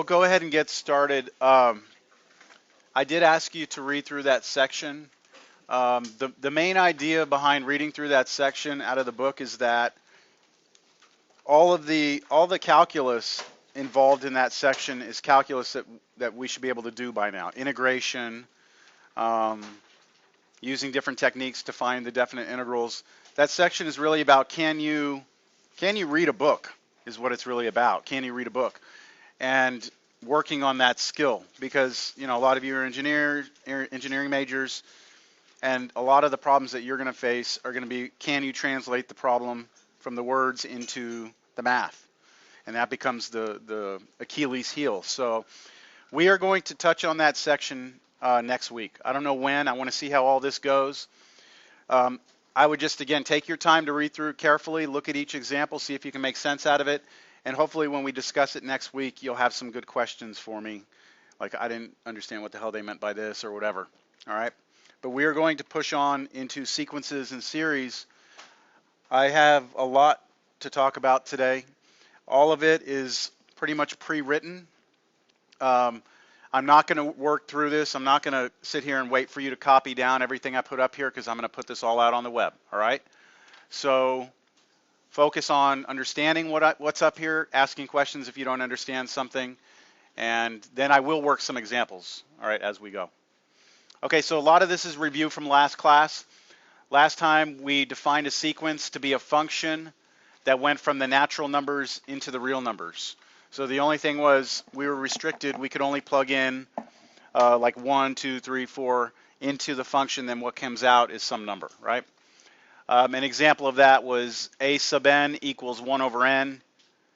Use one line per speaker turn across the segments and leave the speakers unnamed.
go ahead and get started. I did ask you to read through that section. The main idea behind reading through that section out of the book is that all the calculus involved in that section is calculus that we should be able to do by now. Integration, um, using different techniques to find the definite integrals. That section is really about can you read a book is what it's really about. Can you read a book? And working on that skill, because a lot of you are engineering majors, and a lot of the problems that you're going to face are going to be, can you translate the problem from the words into the math? And that becomes the Achilles heel. So we are going to touch on that section next week. I don't know when. I want to see how all this goes. I would just, again, take your time to read through it carefully, look at each example, see if you can make sense out of it. And hopefully when we discuss it next week, you'll have some good questions for me. Like, I didn't understand what the hell they meant by this or whatever. All right. But we are going to push on into sequences and series. I have a lot to talk about today. All of it is pretty much pre-written. I'm not going to work through this. I'm not going to sit here and wait for you to copy down everything I put up here, because I'm going to put this all out on the web. All right. So focus on understanding what's up here, asking questions if you don't understand something, and then I will work some examples, all right, as we go. Okay, so a lot of this is review from last class. Last time we defined a sequence to be a function that went from the natural numbers into the real numbers. So the only thing was we were restricted. We could only plug in like 1, 2, 3, 4 into the function, then what comes out is some number, right? An example of that was a sub n equals 1 over n.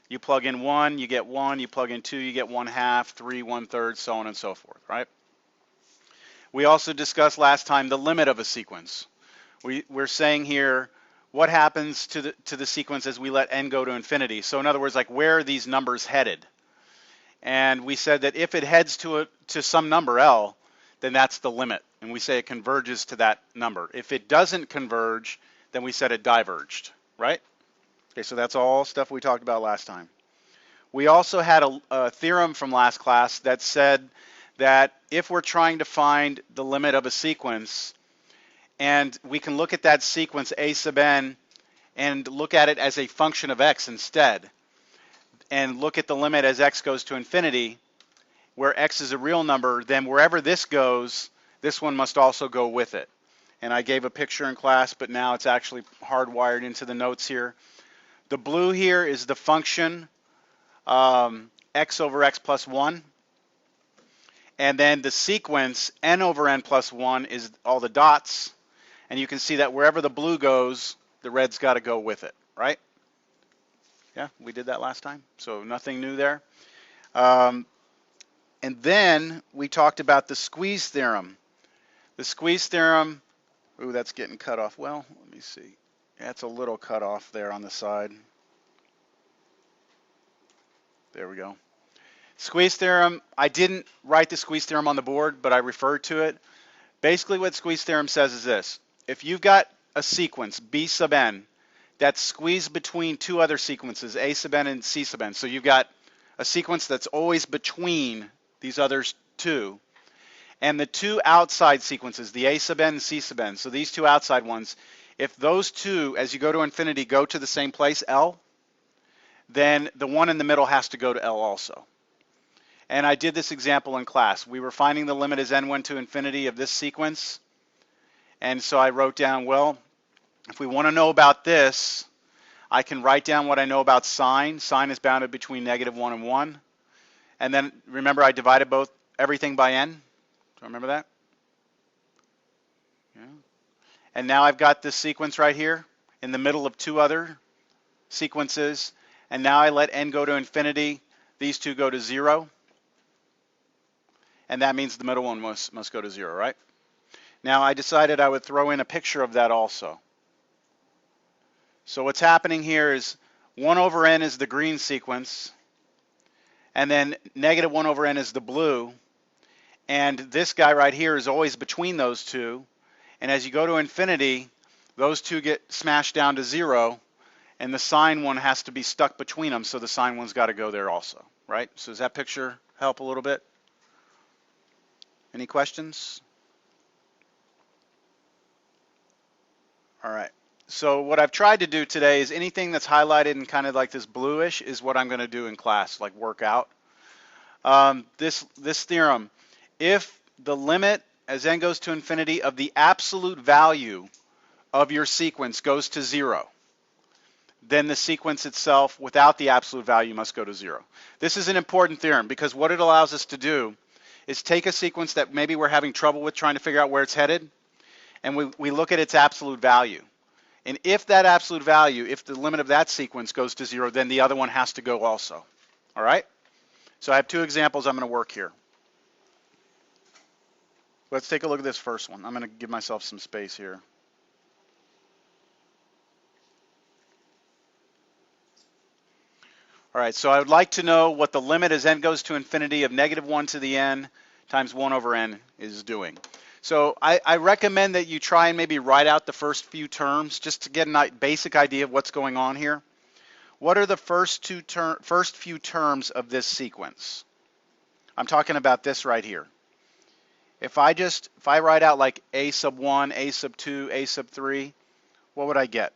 You plug in 1, you get 1. You plug in 2, you get 1/2, 3, 1/3, so on and so forth, right? We also discussed last time the limit of a sequence. We're saying here what happens to the sequence as we let n go to infinity. So in other words, like, where are these numbers headed? And we said that if it heads to some number L, then that's the limit. And we say it converges to that number. If it doesn't converge, then we said it diverged, right? Okay, so that's all stuff we talked about last time. We also had a theorem from last class that said that if we're trying to find the limit of a sequence, and we can look at that sequence a sub n and look at it as a function of x instead, and look at the limit as x goes to infinity, where x is a real number, then wherever this goes, this one must also go with it. And I gave a picture in class, but now it's actually hardwired into the notes here. The blue here is the function x over x plus 1. And then the sequence n over n plus 1 is all the dots. And you can see that wherever the blue goes, the red's got to go with it, right? Yeah, we did that last time, so nothing new there. And then we talked about the squeeze theorem. The squeeze theorem, ooh, that's getting cut off. Well, let me see. That's a little cut off there on the side. There we go. Squeeze theorem, I didn't write the squeeze theorem on the board, but I referred to it. Basically what squeeze theorem says is this. If you've got a sequence, b sub n, that's squeezed between two other sequences, a sub n and c sub n, so you've got a sequence that's always between these other two, and the two outside sequences, the a sub n and c sub n, so these two outside ones, if those two, as you go to infinity, go to the same place, L, then the one in the middle has to go to L also. And I did this example in class. We were finding the limit as n went to infinity of this sequence. And so I wrote down, well, if we want to know about this, I can write down what I know about sine. Sine is bounded between -1 and 1. And then remember I divided everything by n. Do you remember that? Yeah. And now I've got this sequence right here in the middle of two other sequences. And now I let n go to infinity. These two go to 0. And that means the middle one must go to 0, right? Now I decided I would throw in a picture of that also. So what's happening here is 1 over n is the green sequence, and then -1 over n is the blue, and this guy right here is always between those two, and as you go to infinity, those two get smashed down to 0, and the sine one has to be stuck between them, so the sine one's got to go there also, right? So does that picture help a little bit? Any questions? All right. So what I've tried to do today is anything that's highlighted in kind of like this bluish is what I'm going to do in class, like work out. This theorem, if the limit as n goes to infinity of the absolute value of your sequence goes to 0, then the sequence itself without the absolute value must go to 0. This is an important theorem because what it allows us to do is take a sequence that maybe we're having trouble with trying to figure out where it's headed, and we look at its absolute value. And if that absolute value, if the limit of that sequence goes to 0, then the other one has to go also. All right? So I have two examples I'm going to work here. Let's take a look at this first one. I'm going to give myself some space here. All right, so I would like to know what the limit as n goes to infinity of -1 to the n times 1 over n is doing. So I recommend that you try and maybe write out the first few terms just to get a basic idea of what's going on here. What are the first few terms of this sequence? I'm talking about this right here. If I write out like a sub 1, a sub 2, a sub 3, what would I get?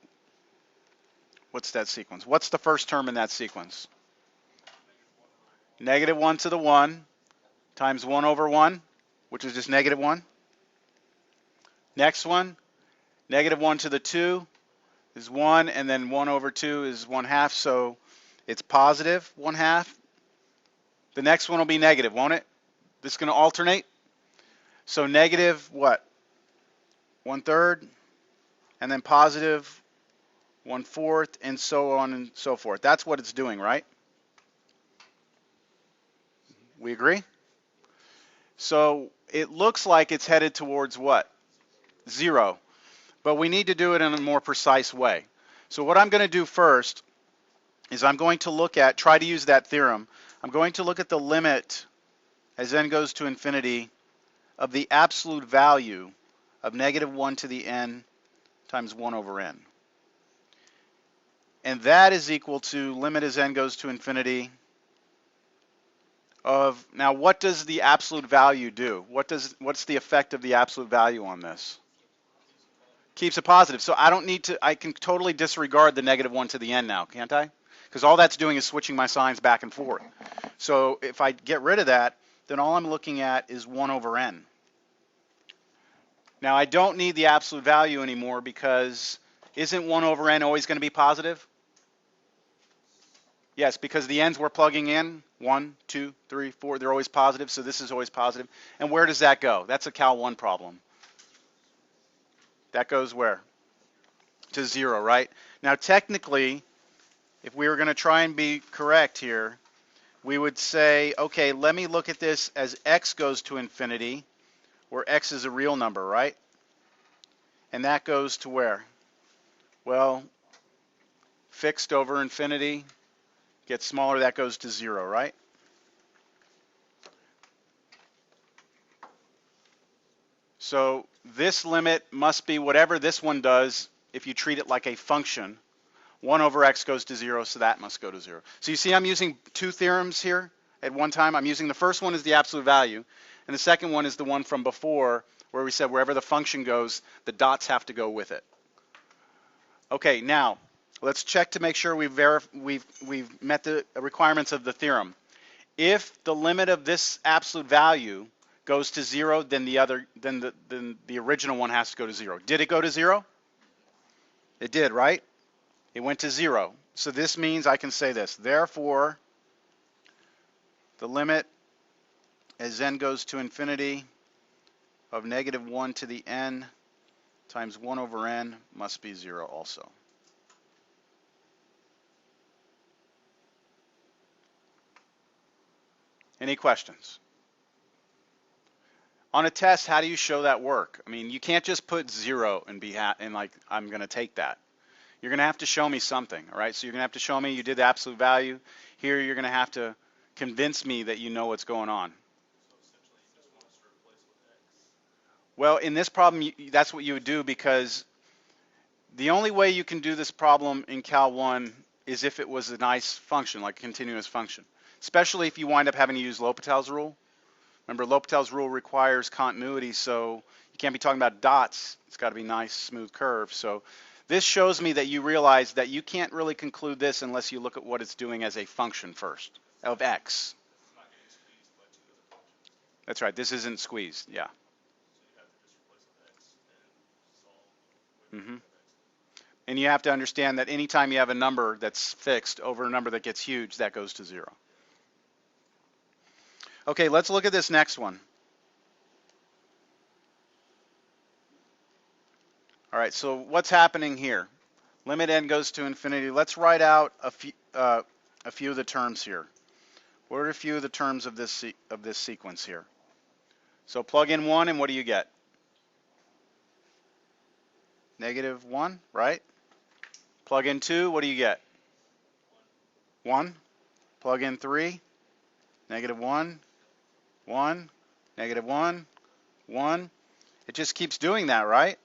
What's that sequence? What's the first term in that sequence? -1 to the 1 times 1 over 1, which is just -1. Next one, -1 to the 2 is 1, and then 1 over 2 is 1/2, so it's positive 1/2. The next one will be negative, won't it? This is going to alternate. So negative what? 1/3, and then positive 1/4, and so on and so forth. That's what it's doing, right? We agree? So it looks like it's headed towards what? 0. But we need to do it in a more precise way. So what I'm going to do first is I'm going to try to use that theorem. I'm going to look at the limit as n goes to infinity of the absolute value of -1 to the n times 1 over n. And that is equal to limit as n goes to infinity of, now what does the absolute value do? What's the effect of the absolute value on this? Keeps it positive. So I can totally disregard the -1 to the n now, can't I? Because all that's doing is switching my signs back and forth. So if I get rid of that, then all I'm looking at is 1 over n. Now I don't need the absolute value anymore because isn't 1 over n always going to be positive? Yes, because the n's we're plugging in, 1, 2, 3, 4, they're always positive, so this is always positive. And where does that go? That's a Cal 1 problem. That goes where? To 0, right? Now technically, if we were going to try and be correct here, we would say, okay, let me look at this as x goes to infinity, where x is a real number, right? And that goes to where? Well, fixed over infinity, gets smaller, that goes to 0, right? So this limit must be whatever this one does if you treat it like a function. 1 over x goes to 0, so that must go to 0. So you see I'm using two theorems here at one time. I'm using the first one is the absolute value, and the second one is the one from before where we said wherever the function goes, the dots have to go with it. Okay, now let's check to make sure we've met the requirements of the theorem. If the limit of this absolute value goes to 0, then the original one has to go to 0. Did it go to 0? It did, right? It went to 0. So this means I can say this. Therefore, the limit as n goes to infinity of -1 to the n times 1 over n must be 0 also. Any questions? On a test, how do you show that work? I mean, you can't just put 0 and like, I'm going to take that. You're going to have to show me something, all right? So you're going to have to show me you did the absolute value. Here, you're going to have to convince me that you know what's going on.
So essentially, you just want us to replace with x.
Well, in this problem, that's what you would do because the only way you can do this problem in Cal 1 is if it was a nice function, like a continuous function. especially if you wind up having to use L'Hopital's rule. Remember, L'Hopital's rule requires continuity, so you can't be talking about dots. It's got to be nice, smooth curves. So this shows me that you realize that you can't really conclude this unless you look at what it's doing as a function first of x.
It's not getting squeezed by two other functions.
That's right. This isn't squeezed. Yeah.
So you have to just replace with x and solve
hmm
where x.
And you have to understand that anytime you have a number that's fixed over a number that gets huge, that goes to 0. Okay, let's look at this next one. All right, so what's happening here? Limit n goes to infinity. Let's write out a few of the terms here. What are a few of the terms of this sequence here? So plug in 1, and what do you get? -1, right? Plug in 2, what do you get? 1. Plug in 3, -1, 1, -1, 1. It just keeps doing that, right?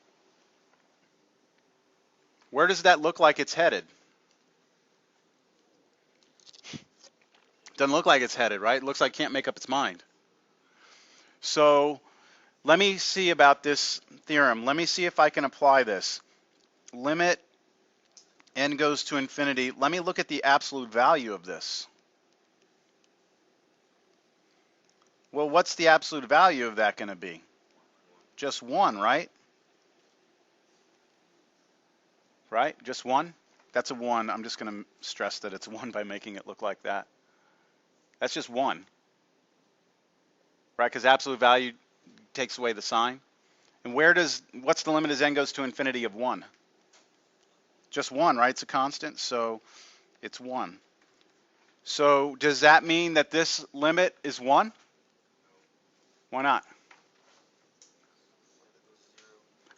Where does that look like it's headed? Doesn't look like it's headed, right? It looks like it can't make up its mind. So let me see about this theorem. Let me see if I can apply this. Limit n goes to infinity. Let me look at the absolute value of this. Well, what's the absolute value of that going to be? Just 1, right? Right? Just 1? That's a 1. I'm just going to stress that it's 1 by making it look like that. That's just 1. Right? Because absolute value takes away the sign. And what's the limit as n goes to infinity of 1? Just 1, right? It's a constant, so it's 1. So does that mean that this limit is 1? Why not?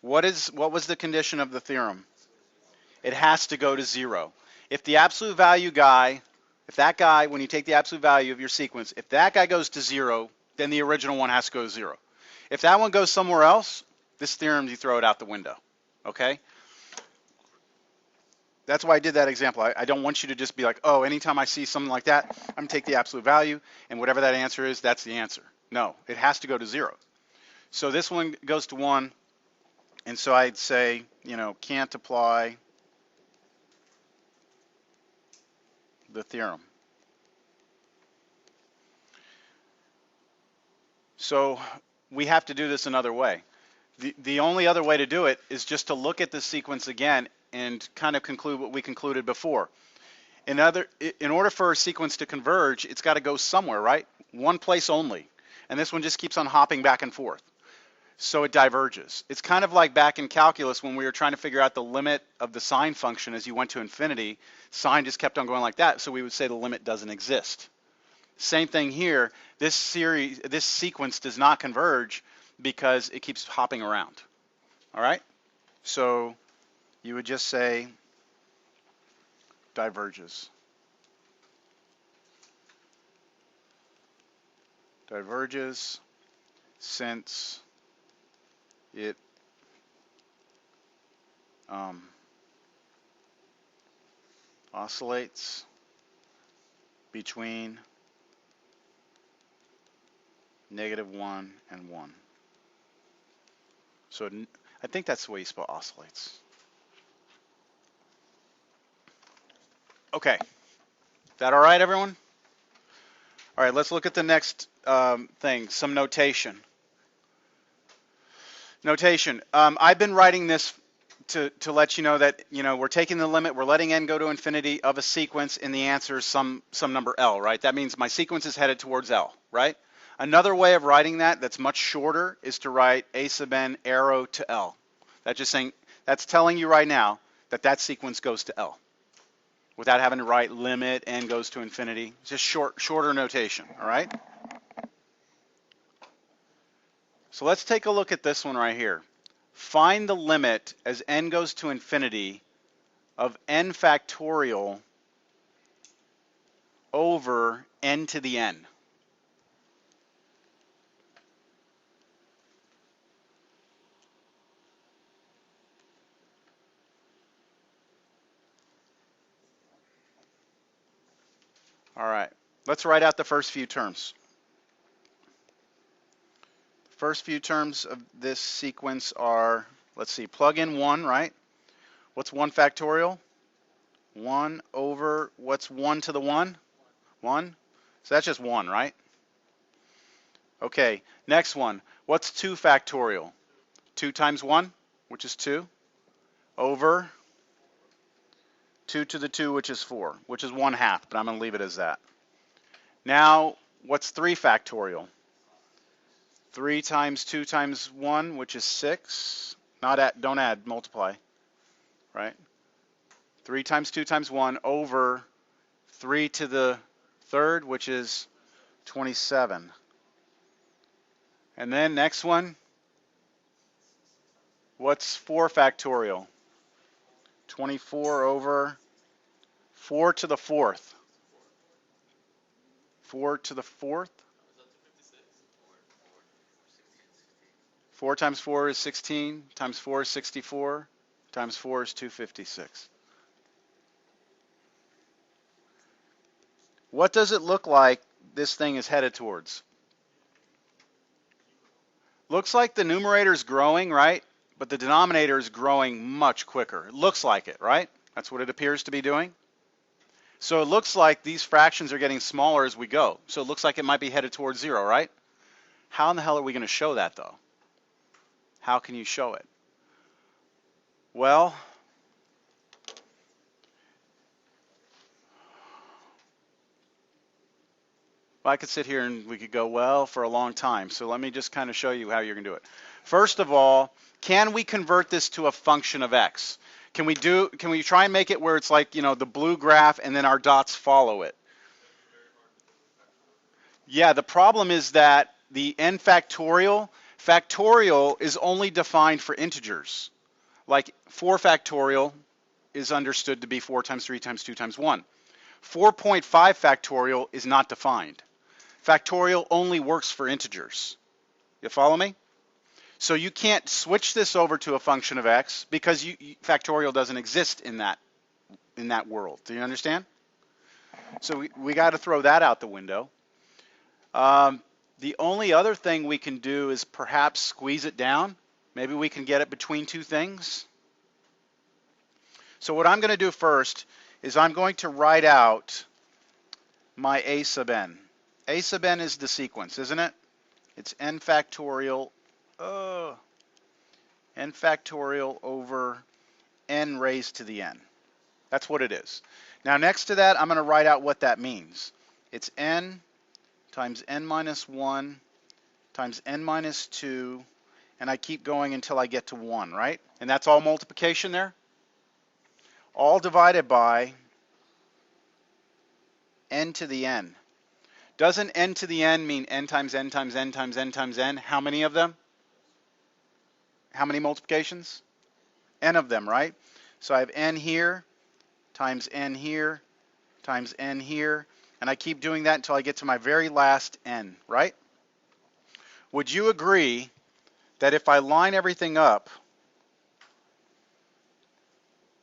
What was the condition of the theorem? It has to go to 0. If the absolute value guy, if that guy, when you take the absolute value of your sequence, if that guy goes to 0, then the original one has to go to 0. If that one goes somewhere else, this theorem, you throw it out the window. Okay? That's why I did that example. I don't want you to just be like, oh, anytime I see something like that, I'm going to take the absolute value, and whatever that answer is, that's the answer. No, it has to go to 0. So this one goes to 1, and so I'd say, can't apply the theorem. So we have to do this another way. The only other way to do it is just to look at the sequence again and kind of conclude what we concluded before. In order for a sequence to converge, it's got to go somewhere, right? One place only. And this one just keeps on hopping back and forth. So it diverges. It's kind of like back in calculus when we were trying to figure out the limit of the sine function as you went to infinity. Sine just kept on going like that, so we would say the limit doesn't exist. Same thing here. This sequence does not converge because it keeps hopping around. All right? So you would just say diverges. Diverges since it oscillates between -1 and 1. So I think that's the way you spell oscillates. Okay. Is that all right, everyone? All right, let's look at the next thing, some notation. Notation. I've been writing this to let you know that we're taking the limit, we're letting n go to infinity of a sequence, and the answer is some number L, right? That means my sequence is headed towards L, right? Another way of writing that's much shorter is to write a sub n arrow to L. That's telling you right now that sequence goes to L without having to write limit n goes to infinity. It's just shorter notation, all right? So let's take a look at this one right here. Find the limit as n goes to infinity of n factorial over n to the n. All right, Let's write out the first few terms. First few terms of this sequence are, let's see, plug in 1, right? What's 1 factorial? 1 over, what's 1 to the 1? 1. So that's just 1, right? Okay, next one. What's 2 factorial? 2 times 1, which is 2, over 2 to the 2, which is 4, which is 1/2, but I'm going to leave it as that. Now, what's 3 factorial? 3 times 2 times 1, which is 6. Don't add, multiply, right? 3 times 2 times 1 over 3 to the 3rd, which is 27. And then next one, what's 4 factorial? 24 over 4 to the 4th. 4 to the 4th? 4 times 4 is 16, times 4 is 64, times 4 is 256. What does it look like this thing is headed towards? Looks like the numerator is growing, right? But the denominator is growing much quicker. It looks like it, right? That's what it appears to be doing. So it looks like these fractions are getting smaller as we go. So it looks like it might be headed towards 0, right? How in the hell are we going to show that, though? How can you show it? Well, I could sit here and we could go, well, for a long time. So let me just kind of show you how you're going to do it. First of all, can we convert this to a function of x? Can we try and make it where it's like, you know, the blue graph and then our dots follow it? Yeah, the problem is that the n factorial is only defined for integers. Like 4 factorial is understood to be 4 times 3 times 2 times 1. 4.5 factorial is not defined. Factorial only works for integers. You follow me? So you can't switch this over to a function of x because factorial doesn't exist in that world. Do you understand? So we got to throw that out the window. The only other thing we can do is perhaps squeeze it down. Maybe we can get it between two things. So what I'm going to do first is I'm going to write out my a sub n. A sub n is the sequence, isn't it? It's n factorial over n raised to the n. That's what it is. Now next to that, I'm going to write out what that means. It's n times n minus 1 times n minus 2, and I keep going until I get to 1, right? And that's all multiplication there? All divided by n to the n. Doesn't n to the n mean n times n times n times n times n? How many of them? How many multiplications? N of them, right? So I have n here times n here times n here, and I keep doing that until I get to my very last n, right? Would you agree that if I line everything up,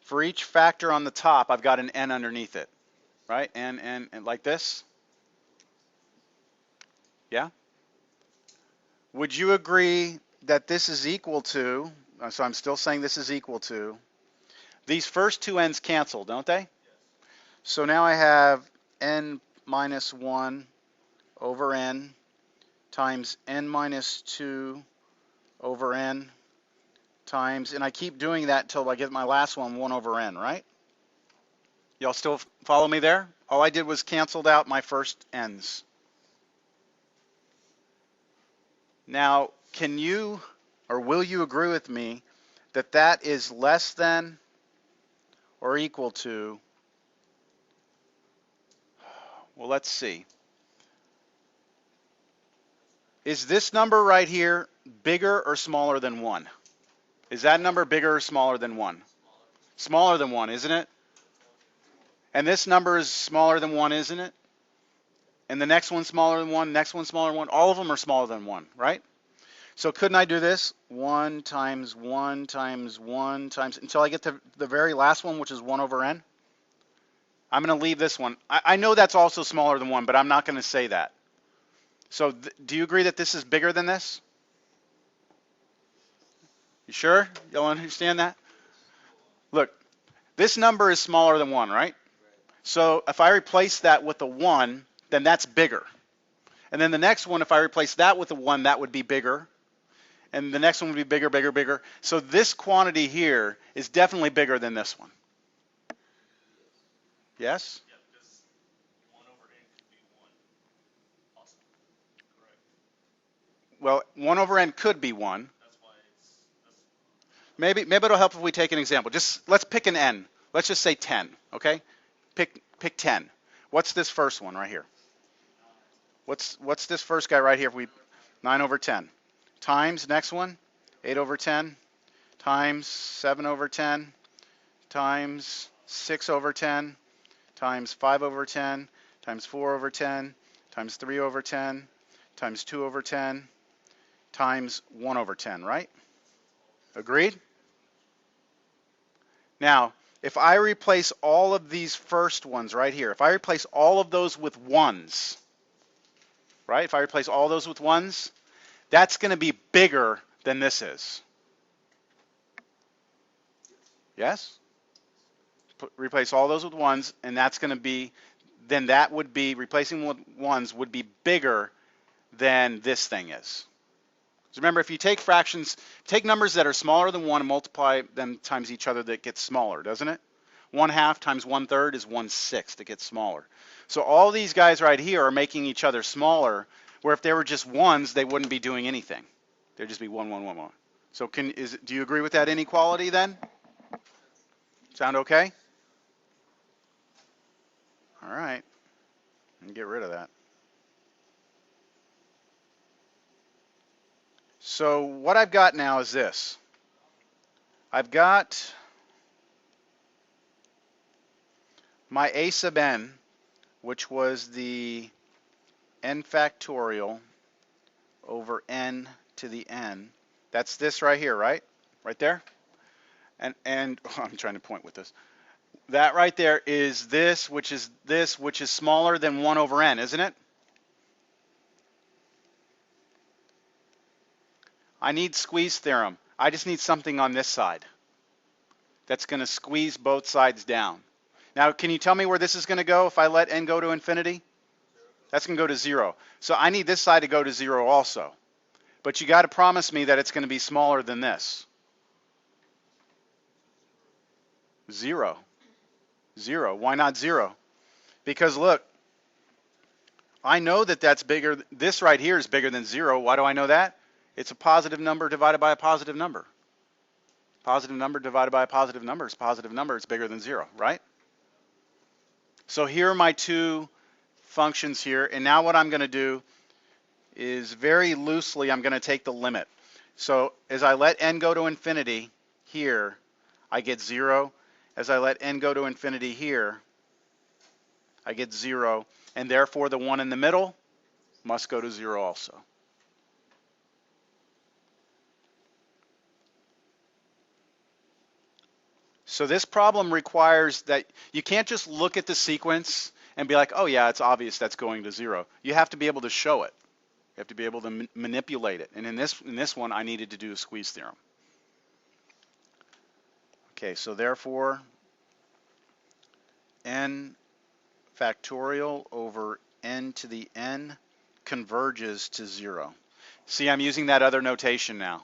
for each factor on the top, I've got an n underneath it, right? And like this? Yeah? Would you agree that this is equal to, so I'm still saying this is equal to, these first two n's cancel, don't they? So now I have n minus 1 over n times n minus 2 over n times, and I keep doing that until I get my last one, 1 over n, right? Y'all still follow me there? All I did was canceled out my first n's. Now, can you, or will you agree with me that that is less than or equal to, well, let's see. Is this number right here bigger or smaller than 1? Is that number bigger or smaller than 1? Smaller than 1, isn't it? And this number is smaller than 1, isn't it? And the next one's smaller than 1, next one's smaller than 1. All of them are smaller than 1, right? So couldn't I do this? 1 times 1 times 1 times, until I get to the very last one, which is 1 over n? I'm going to leave this one. I know that's also smaller than 1, but I'm not going to say that. So do you agree that this is bigger than this? You sure? Y'all understand that? Look, this number is smaller than 1, right? So if I replace that with a 1, then that's bigger. And then the next one, if I replace that with a 1, that would be bigger. And the next one would be bigger, bigger, bigger. So this quantity here is definitely bigger than this one. Yes?
Yeah, because 1 over n could be 1. Awesome. Correct.
Well, 1 over n could be 1.
That's why it's.
Maybe it'll help if we take an example. Just let's pick an n. Let's just say 10, okay? Pick 10. What's this first one right here? What's this first guy right here? If we 9 over 10 times next one 8 over 10 times 7 over 10 times 6 over 10 times 5 over 10 times 4 over 10 times 3 over 10 times 2 over 10 times 1 over 10, right? Agreed? Now, if I replace all of these first ones right here, if I replace all of those with 1s, right? If I replace all those with 1s, that's going to be bigger than this is. Yes? Replace all those with 1s, and that's going to be, then that would be, replacing with 1s would be bigger than this thing is. So remember, if you take fractions, take numbers that are smaller than 1 and multiply them times each other, that gets smaller, doesn't it? 1/2 times 1/3 is 1/6. It gets smaller. So all these guys right here are making each other smaller, where if they were just 1s, they wouldn't be doing anything. They'd just be 1, 1, 1, 1. So do you agree with that inequality then? Sound okay? All right. And get rid of that. So what I've got now is this. I've got my a sub n, which was the n factorial over n to the n. That's this right here, right? Right there? And I'm trying to point with this. That right there is this, which is smaller than 1 over n, isn't it? I need squeeze theorem. I just need something on this side that's going to squeeze both sides down. Now, can you tell me where this is going to go if I let n go to infinity? That's going to go to 0. So I need this side to go to 0 also. But you got to promise me that it's going to be smaller than this. 0. 0. Why not 0? Because look, I know that that's bigger. This right here is bigger than 0. Why do I know that? It's a positive number divided by a positive number. Positive number divided by a positive number is positive number. It's bigger than 0, right? So here are my two functions here. And now what I'm going to do is very loosely, I'm going to take the limit. So as I let n go to infinity here, I get 0. As I let n go to infinity here, I get 0. And therefore, the one in the middle must go to 0 also. So this problem requires that you can't just look at the sequence and be like, oh yeah, it's obvious that's going to 0. You have to be able to show it. You have to be able to manipulate it. And in this one, I needed to do a squeeze theorem. Okay, so therefore, n factorial over n to the n converges to 0. See, I'm using that other notation now.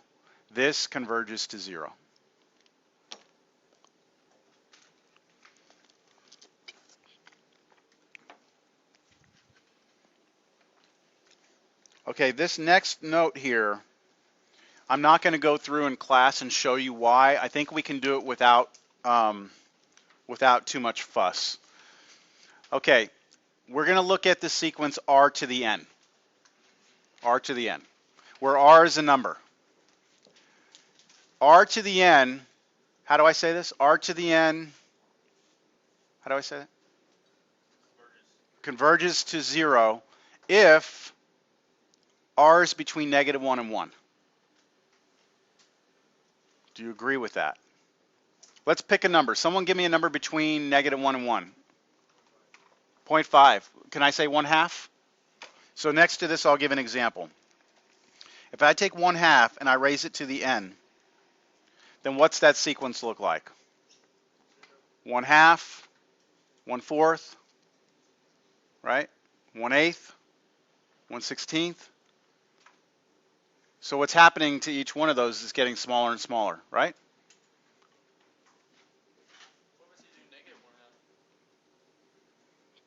This converges to 0. Okay, this next note here, I'm not going to go through in class and show you why. I think we can do it without too much fuss. Okay, we're going to look at the sequence r to the n. R to the n, where r is a number. R to the n, how do I say this? R to the n, how do I say that? Converges to 0 if r is between -1 and 1. Do you agree with that? Let's pick a number. Someone give me a number between -1 and 1. 0.5. Can I say 1/2? So next to this, I'll give an example. If I take 1/2 and I raise it to the n, then what's that sequence look like? 1/2, 1/4, right? 1/8, 1/16. So what's happening to each one of those is getting smaller and smaller, right?
What was you do negative 1/2?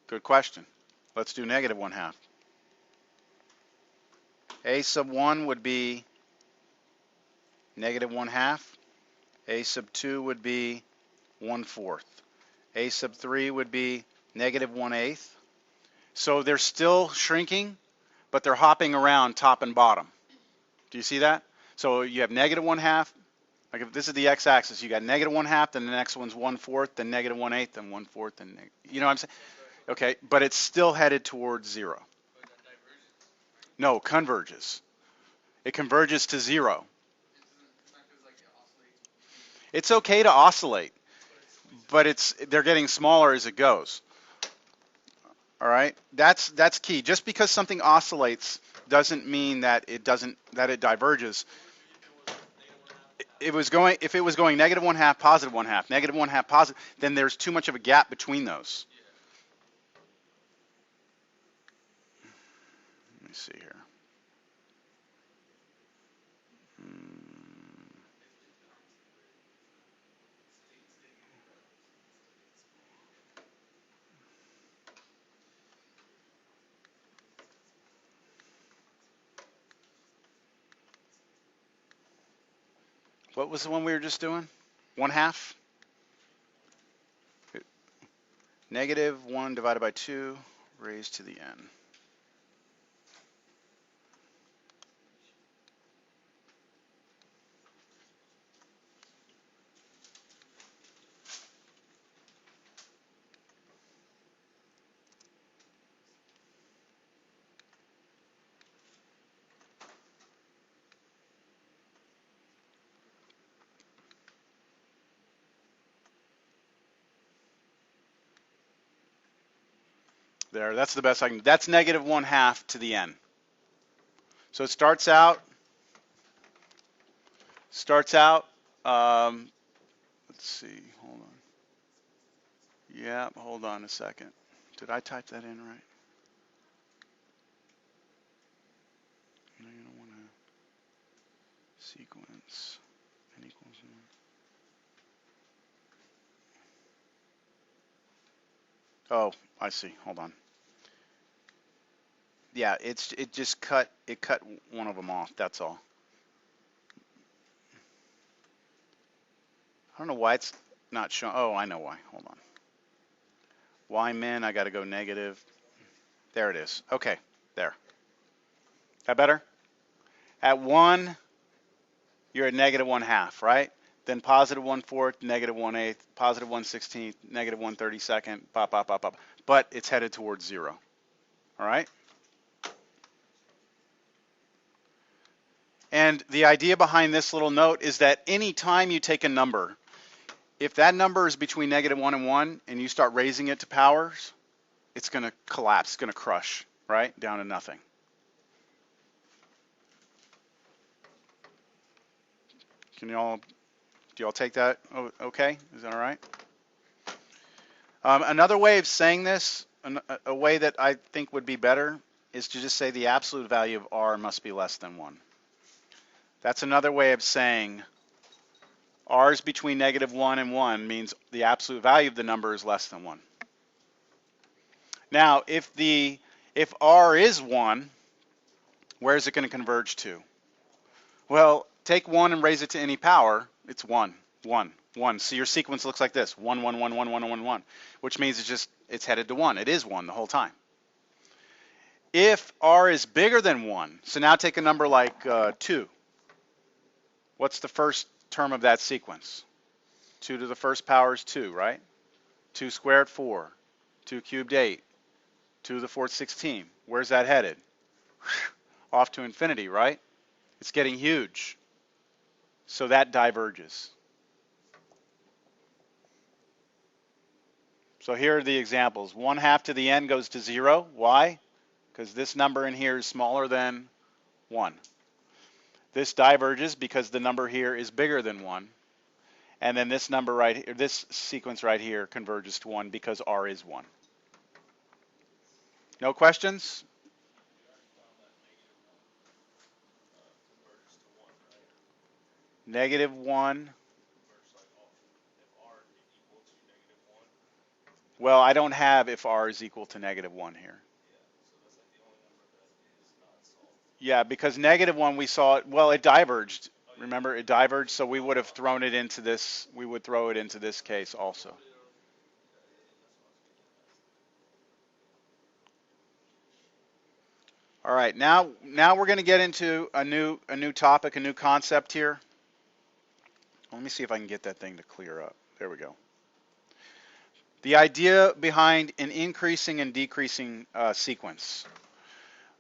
Good question. Let's do negative 1/2. A sub 1 would be negative 1/2. A sub 2 would be 1/4. A sub 3 would be negative 1/8. So they're still shrinking, but they're hopping around top and bottom. Do you see that? So you have negative 1/2. Like if this is the x-axis, you got negative 1/2, then the next one's 1/4, then negative 1/8, then 1/4, then you know what I'm saying? Okay, but it's still headed towards 0.
But that diverges.
No, converges. It converges to 0.
It's not because like it oscillates between.
It's okay to oscillate,
But
but they're getting smaller as it goes. All right, that's key. Just because something oscillates doesn't mean that it diverges. If it was going negative 1/2, positive 1/2, negative 1/2, positive, then there's too much of a gap between those. Let me see here. What was the one we were just doing? 1/2? Negative 1 divided by 2 raised to the n. There, that's the best I can. That's negative 1/2 to the n. So it starts out. Let's see. Hold on. Yeah, hold on a second. Did I type that in right? No, you don't want to sequence n equals 1. Oh, I see. Hold on. Yeah, it just cut one of them off. That's all. I don't know why it's not showing. Oh, I know why. Hold on. Y min, I got to go negative. There it is. Okay, there. That better? At 1, you're at negative 1/2, right? Then positive 1/4, negative 1/8, positive 1/16, negative 1/32, pop, pop, pop, pop. But it's headed towards 0. All right? And the idea behind this little note is that any time you take a number, if that number is between negative 1 and 1 and you start raising it to powers, it's going to collapse, it's going to crush, right? Down to nothing. Do y'all take that okay? Is that all right? Another way of saying this, a way that I think would be better, is to just say the absolute value of r must be less than 1. That's another way of saying r is between negative 1 and 1 means the absolute value of the number is less than 1. Now, if r is 1, where is it going to converge to? Well, take 1 and raise it to any power. It's 1, 1, 1. So your sequence looks like this: 1, 1, 1, 1, 1, 1, 1, which means it's headed to 1. It is 1 the whole time. If r is bigger than 1, so now take a number like 2. What's the first term of that sequence? 2 to the first power is 2, right? 2 squared, 4. 2 cubed, 8. 2 to the fourth, 16. Where's that headed? Off to infinity, right? It's getting huge. So that diverges. So here are the examples. 1/2 to the n goes to 0. Why? Because this number in here is smaller than 1. This diverges because the number here is bigger than 1. And then this number right here, this sequence right here converges to 1 because r is 1. No questions?
You already found that converges to 1, right?
-1.
Converges like if r is equal to -1.
Well, I don't have if r is equal to -1 here.
Yeah, so that's like the only number that is not solved.
Yeah, because -1 we saw it, well, it diverged.
Oh yeah.
Remember, it diverged, so we would have thrown it into this, we would throw it into this case also. All right, now we're going to get into a new topic, a new concept here. Let me see if I can get that thing to clear up. There we go. The idea behind an increasing and decreasing sequence.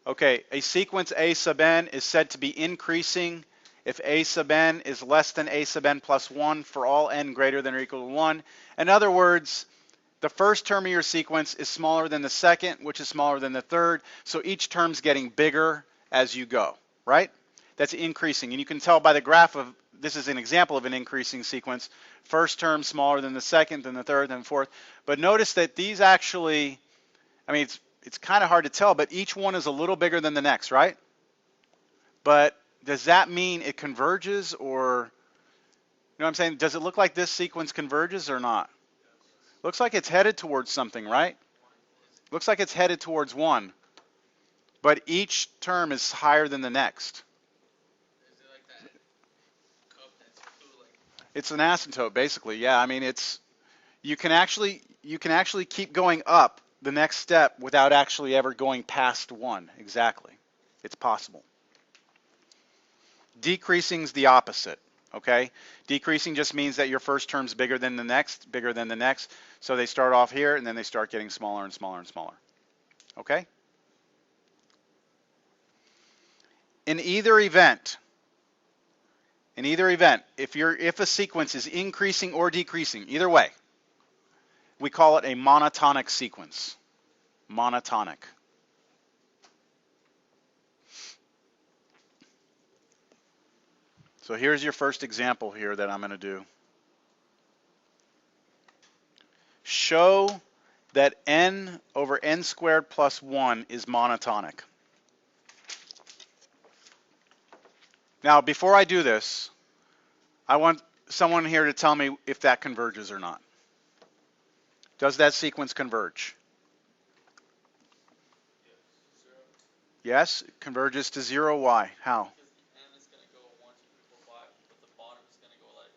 Okay, a sequence A sub n is said to be increasing if A sub n is less than A sub n plus 1 for all n greater than or equal to 1. In other words, the first term of your sequence is smaller than the second, which is smaller than the third. So each term's getting bigger as you go, right? That's increasing. And you can tell by the graph of, this is an example of an increasing sequence. First term smaller than the second, then the third, then the fourth. But notice that these actually, I mean, it's kind of hard to tell, but each one is a little bigger than the next, right? But does that mean it converges, or, you know what I'm saying? Does it look like this sequence converges or not? Looks like it's headed towards something, right? Looks like it's headed towards 1. But each term is higher than the next.
Is it like that cup that's full, like?
It's an asymptote, basically. Yeah, I mean, it's, you can actually keep going up the next step without actually ever going past 1. Exactly. It's possible. Decreasing is the opposite. Okay? Decreasing just means that your first term's bigger than the next, bigger than the next. So they start off here, and then they start getting smaller and smaller and smaller. Okay? In either event, if a sequence is increasing or decreasing, either way, we call it a monotonic sequence. Monotonic. So here's your first example here that I'm going to do. Show that n over n squared plus 1 is monotonic. Now, before I do this, I want someone here to tell me if that converges or not. Does that sequence converge? Yes, it converges to 0. Why? How?
Because the n is going to go 1, 2, 3, 4, 5, but the bottom is going to go like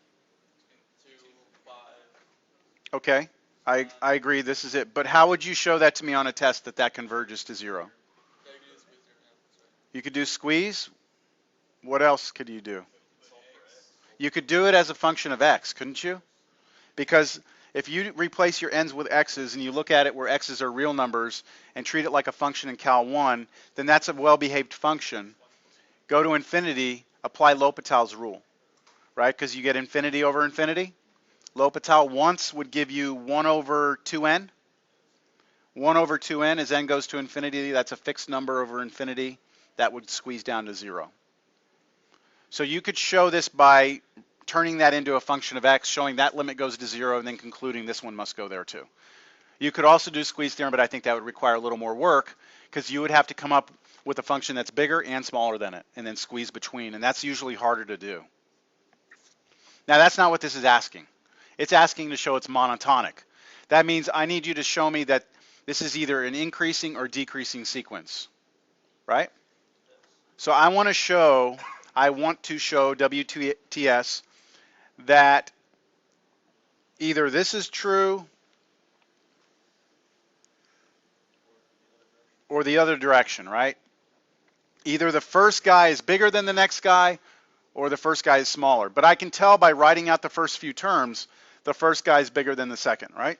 between 2, 5.
Okay, I agree, this is it. But how would you show that to me on a test that converges to 0?
Yeah, you do the squeeze theorem, that's right.
You could do squeeze. What else could you do?
Solve for x.
You could do it as a function of x, couldn't you? Because if you replace your n's with x's and you look at it where x's are real numbers and treat it like a function in Cal 1, then that's a well-behaved function. Go to infinity, apply L'Hopital's rule, right? Because you get infinity over infinity. L'Hopital once would give you 1 over 2n. 1 over 2n as n goes to infinity, that's a fixed number over infinity. That would squeeze down to 0. So you could show this by turning that into a function of x, showing that limit goes to 0, and then concluding this one must go there too. You could also do squeeze theorem, but I think that would require a little more work because you would have to come up with a function that's bigger and smaller than it, and then squeeze between, and that's usually harder to do. Now that's not what this is asking. It's asking to show it's monotonic. That means I need you to show me that this is either an increasing or decreasing sequence, right? So I want to show WTS that either this is true or the other direction, right? Either the first guy is bigger than the next guy or the first guy is smaller. But I can tell by writing out the first few terms, the first guy is bigger than the second, right?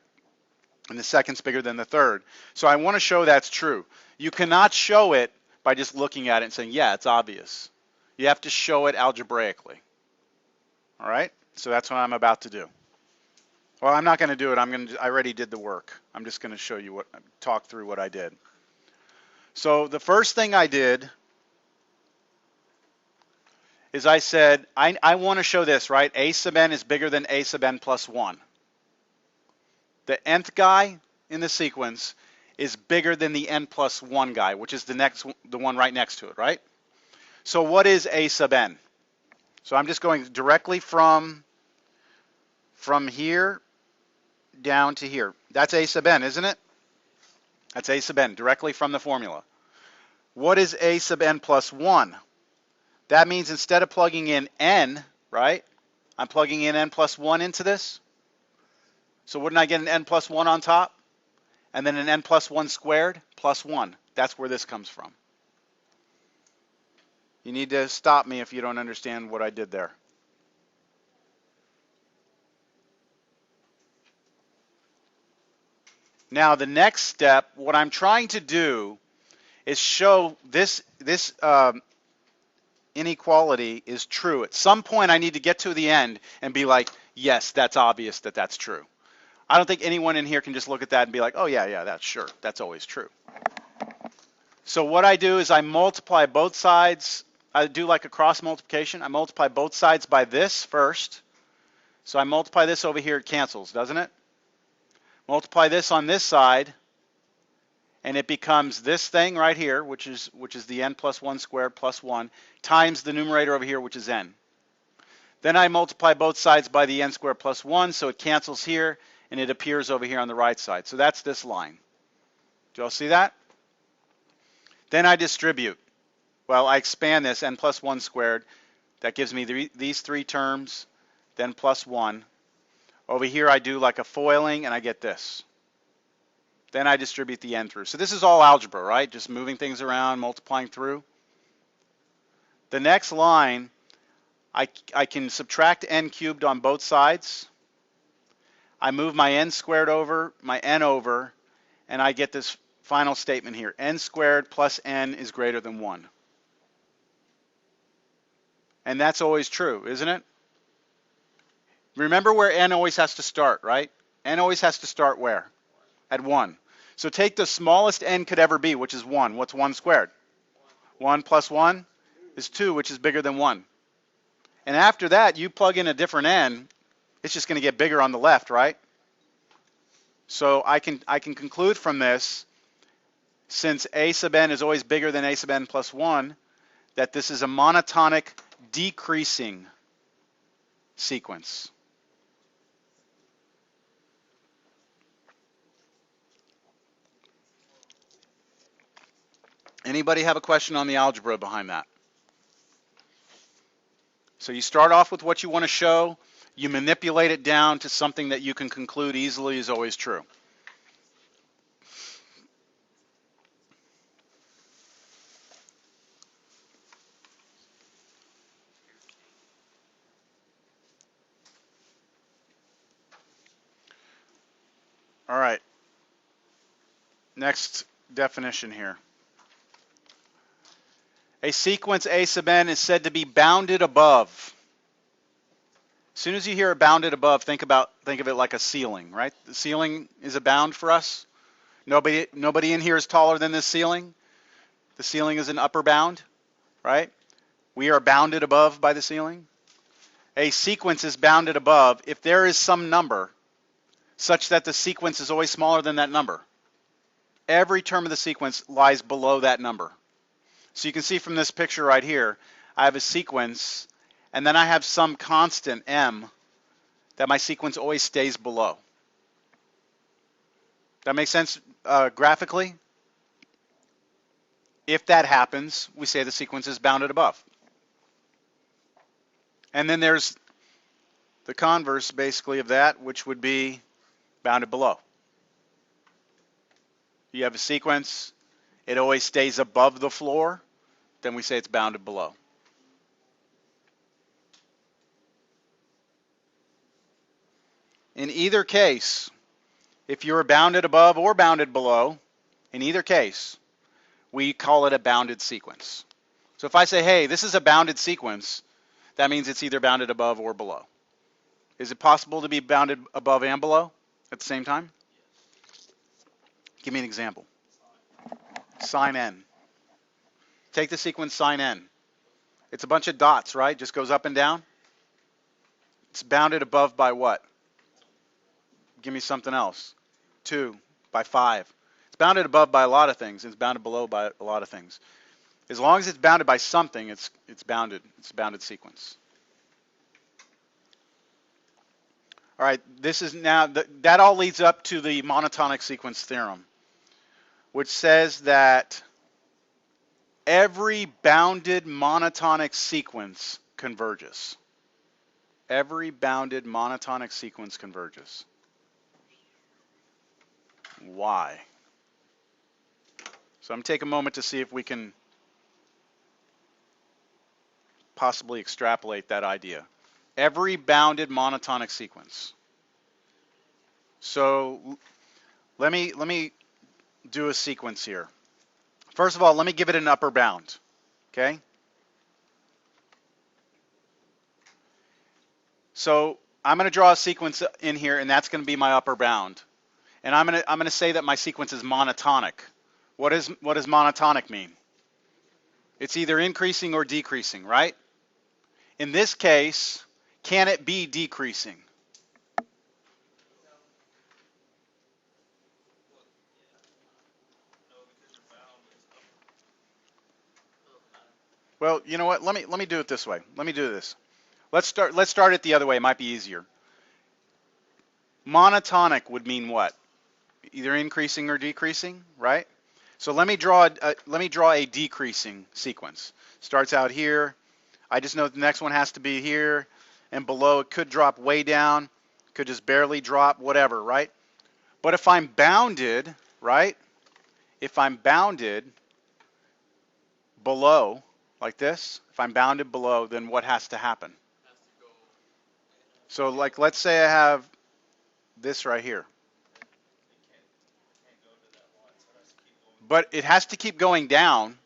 And the second's bigger than the third. So I want to show that's true. You cannot show it by just looking at it and saying, yeah, it's obvious. You have to show it algebraically. All right? So that's what I'm about to do. Well, I'm not going to do it. I already did the work. I'm just going to show you talk through what I did. So the first thing I did is I said, I want to show this, right? A sub n is bigger than A sub n plus 1. The nth guy in the sequence is bigger than the n plus 1 guy, which is the one right next to it, right? So what is A sub n? So I'm just going directly from here down to here. That's A sub n, isn't it? That's A sub n, directly from the formula. What is A sub n plus 1? That means instead of plugging in n, right, I'm plugging in n plus 1 into this. So wouldn't I get an n plus 1 on top? And then an n plus 1 squared plus 1. That's where this comes from. You need to stop me if you don't understand what I did there. Now the next step, what I'm trying to do is show this inequality is true. At some point I need to get to the end and be like, yes, that's obvious that that's true. I don't think anyone in here can just look at that and be like, oh yeah, that's sure. That's always true. So what I do is I multiply both sides. I do like a cross multiplication. I multiply both sides by this first. So I multiply this over here, it cancels, doesn't it? Multiply this on this side, and it becomes this thing right here, which is the n plus 1 squared plus 1, times the numerator over here, which is n. Then I multiply both sides by the n squared plus 1, so it cancels here, and it appears over here on the right side. So that's this line. Do you all see that? Then I distribute. Well, I expand this, n plus 1 squared. That gives me these three terms, then plus 1. Over here I do like a foiling, and I get this. Then I distribute the n through. So this is all algebra, right? Just moving things around, multiplying through. The next line, I can subtract n cubed on both sides. I move my n squared over, my n over, and I get this final statement here. N squared plus n is greater than 1. And that's always true, isn't it? Remember where n always has to start, right? N always has to start where? At 1. So take the smallest n could ever be, which is 1. What's 1 squared? 1 plus 1 is 2, which is bigger than 1. And after that, you plug in a different n, it's just going to get bigger on the left, right? So I can conclude from this, since a sub n is always bigger than a sub n plus 1, that this is a monotonic decreasing sequence. Anybody have a question on the algebra behind that? So you start off with what you want to show, you manipulate it down to something that you can conclude easily is always true. All right. Next definition here. A sequence a sub n is said to be bounded above. As soon as you hear bounded above, think of it like a ceiling, right? The ceiling is a bound for us. Nobody in here is taller than this ceiling. The ceiling is an upper bound, right? We are bounded above by the ceiling. A sequence is bounded above if there is some number such that the sequence is always smaller than that number. Every term of the sequence lies below that number. So you can see from this picture right here, I have a sequence, and then I have some constant m that my sequence always stays below. That makes sense graphically? If that happens, we say the sequence is bounded above. And then there's the converse, basically, of that, which would be bounded below. You have a sequence, it always stays above the floor, then we say it's bounded below. In either case, if you're bounded above or bounded below, in either case, we call it a bounded sequence. So if I say, hey, this is a bounded sequence, that means it's either bounded above or below. Is it possible to be bounded above and below at the same time? Give me an example. Sine n. Take the sequence sine n. It's a bunch of dots, right? Just goes up and down. It's bounded above by what? Give me something else. 2 by 5. It's bounded above by a lot of things. It's bounded below by a lot of things. As long as it's bounded by something, it's bounded. It's a bounded sequence. All right, this is now, that all leads up to the monotonic sequence theorem, which says that every bounded monotonic sequence converges. Every bounded monotonic sequence converges. Why? So I'm going to take a moment to see if we can possibly extrapolate that idea. Every bounded monotonic sequence. So let me do a sequence here. First of all, let me give it an upper bound. Okay? So I'm going to draw a sequence in here, and that's going to be my upper bound. And I'm going to say that my sequence is monotonic. What does monotonic mean? It's either increasing or decreasing, right? In this case, can it be decreasing? Well, you know what? Let me do it this way. Let me do this. Let's start it the other way. It might be easier. Monotonic would mean what? Either increasing or decreasing, right? So let me draw a decreasing sequence. Starts out here. I just know the next one has to be here, and below it could drop way down, could just barely drop, whatever, right? But if I'm bounded, right? If I'm bounded below, like this, if I'm bounded below, then what has to happen? So like, let's say I have this right here. But it has to keep going down,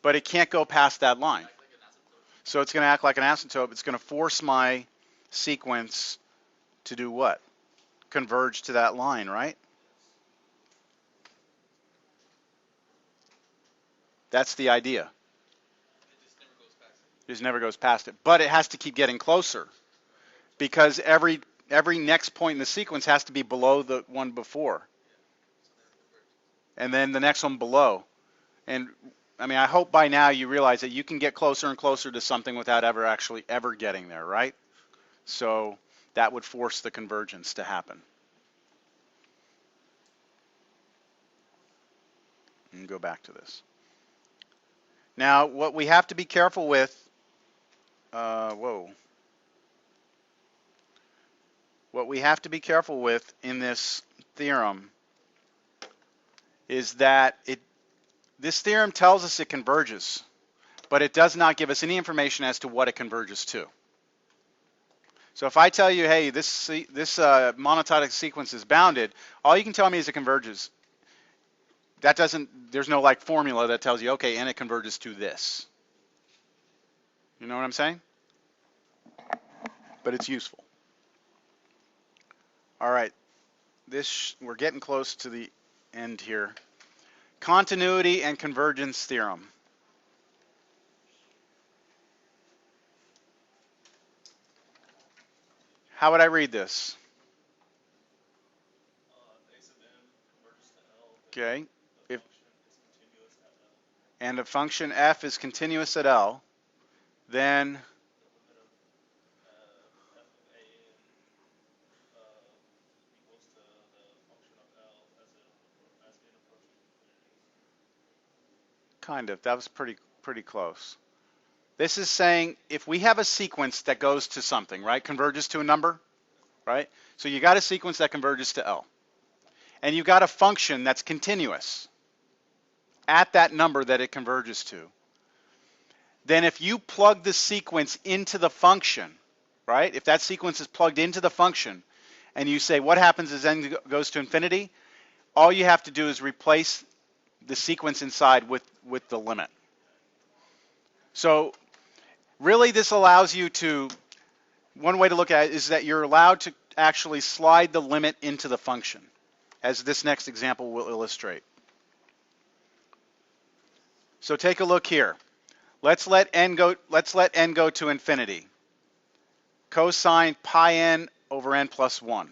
but it can't go past that line. So it's going to act like an asymptote. It's going to force my sequence to do what? Converge to that line, right? That's the idea. It just never goes past it. But it has to keep getting closer, because every next point in the sequence has to be below the one before. And then the next one below. And I mean, I hope by now you realize that you can get closer and closer to something without ever getting there, right? So that would force the convergence to happen. And go back to this. Now, what we have to be careful with, what we have to be careful with in this theorem is that this theorem tells us it converges, but it does not give us any information as to what it converges to. So if I tell you, hey, this monotonic sequence is bounded, all you can tell me is it converges. That doesn't, there's no like formula that tells you, okay, and it converges to this. You know what I'm saying? But it's useful. All right, we're getting close to the end here. Continuity and convergence theorem. How would I read this? Okay. And a function f is continuous at L, then kind of, that was pretty close. This is saying if we have a sequence that goes to something, right, converges to a number, right? So you got a sequence that converges to L. And you got a function that's continuous at that number that it converges to. Then if you plug the sequence into the function, right? If that sequence is plugged into the function and you say what happens as n goes to infinity, all you have to do is replace the sequence inside with the limit. So really this allows you to One way to look at it is that you're allowed to actually slide the limit into the function, as this next example will illustrate. So take a look here. Let's let n go to infinity. Cosine pi n over n plus 1.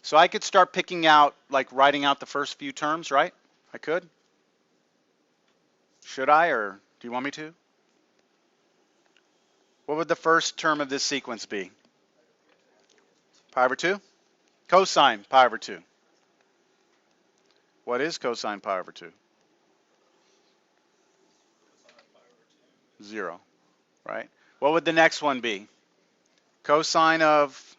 So I could start picking out, like writing out the first few terms, right? I could? Should I, or do you want me to? What would the first term of this sequence be? Pi over 2? Cosine pi over 2. What is cosine pi over 2? 0, right? What would the next one be? Cosine of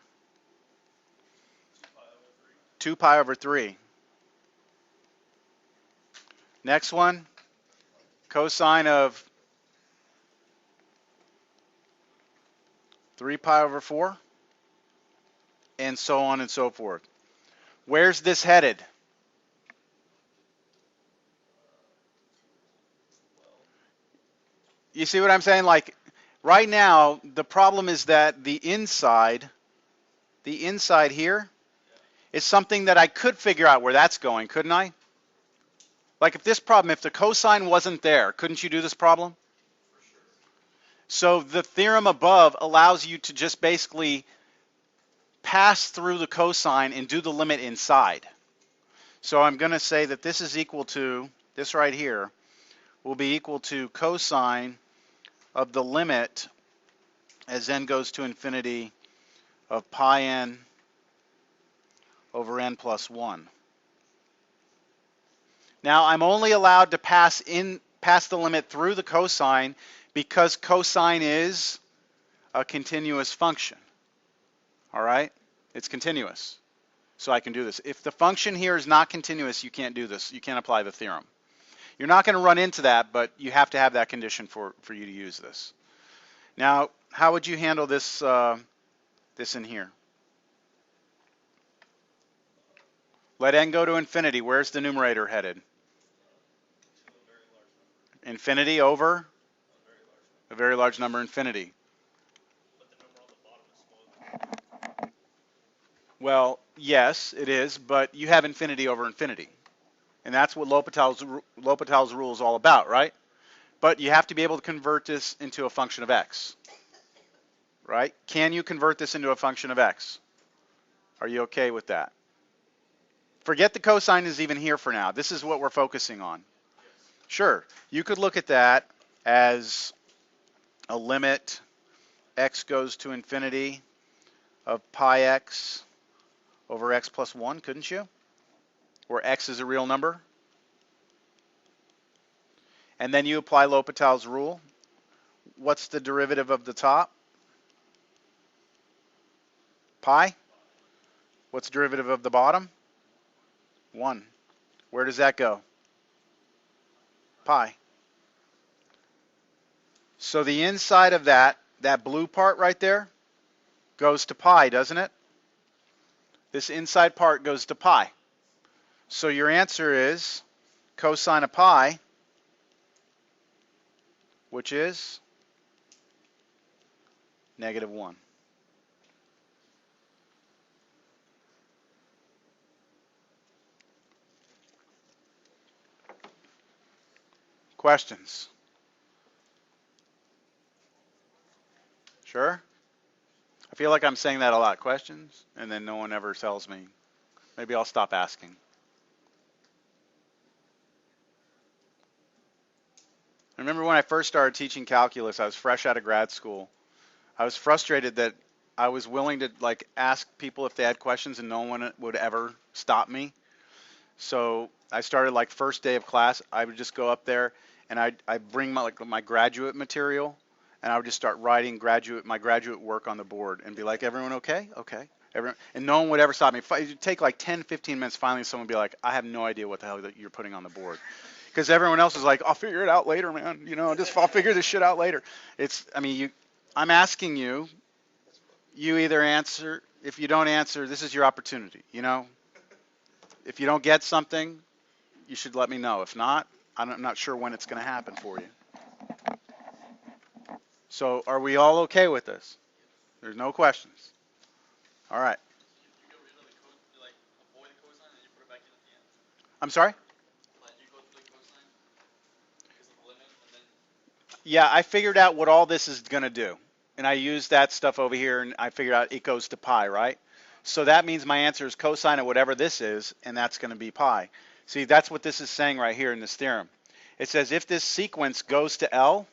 2 pi over 3. Next one, cosine of 3 pi over 4, and so on and so forth. Where's this headed? You see what I'm saying? Like, right now, the problem is that the inside here is something that I could figure out where that's going, couldn't I? Like if the cosine wasn't there, couldn't you do this problem? So the theorem above allows you to just basically pass through the cosine and do the limit inside. So I'm going to say that this is equal to, this right here, will be equal to cosine of the limit as n goes to infinity of pi n over n plus 1. Now I'm only allowed to pass the limit through the cosine because cosine is a continuous function. All right? It's continuous. So I can do this. If the function here is not continuous, you can't do this. You can't apply the theorem. You're not going to run into that, but you have to have that condition for you to use this. Now, how would you handle this this in here? Let n go to infinity. Where's the numerator headed? Infinity over a very large number, infinity. Well, yes, it is, but you have infinity over infinity. And that's what L'Hopital's rule is all about, right? But you have to be able to convert this into a function of x, right? Can you convert this into a function of x? Are you okay with that? Forget the cosine is even here for now. This is what we're focusing on. Sure, you could look at that as a limit x goes to infinity of pi x over x plus 1, couldn't you? Where x is a real number. And then you apply L'Hopital's rule. What's the derivative of the top? Pi. What's the derivative of the bottom? 1. Where does that go? Pi. So the inside of that blue part right there, goes to pi, doesn't it? This inside part goes to pi. So your answer is cosine of pi, which is -1. Questions? Sure? I feel like I'm saying that a lot. Questions? And then no one ever tells me. Maybe I'll stop asking. I remember when I first started teaching calculus, I was fresh out of grad school. I was frustrated that I was willing to like ask people if they had questions and no one would ever stop me. So I started like first day of class, I would just go up there and I'd bring my graduate material and I would just start writing my graduate work on the board and be like, everyone okay? Okay. Everyone, and no one would ever stop me. It would take like 10, 15 minutes. Finally, someone would be like, I have no idea what the hell that you're putting on the board. Because everyone else is like, I'll figure it out later, man. You know, I'll figure this shit out later. I'm asking you, you either answer. If you don't answer, this is your opportunity, you know? If you don't get something, you should let me know. If not, I'm not sure when it's going to happen for you. So are we all okay with this? There's no questions. All right.
You get rid of the cos, like avoid the cosine, and you put it back in at the end.
I'm sorry?
Like you go through the cosine because of the limit, and then
Yeah, I figured out what all this is going to do. And I used that stuff over here, and I figured out it goes to pi, right? So that means my answer is cosine of whatever this is, and that's going to be pi. See, that's what this is saying right here in this theorem. It says if this sequence goes to L,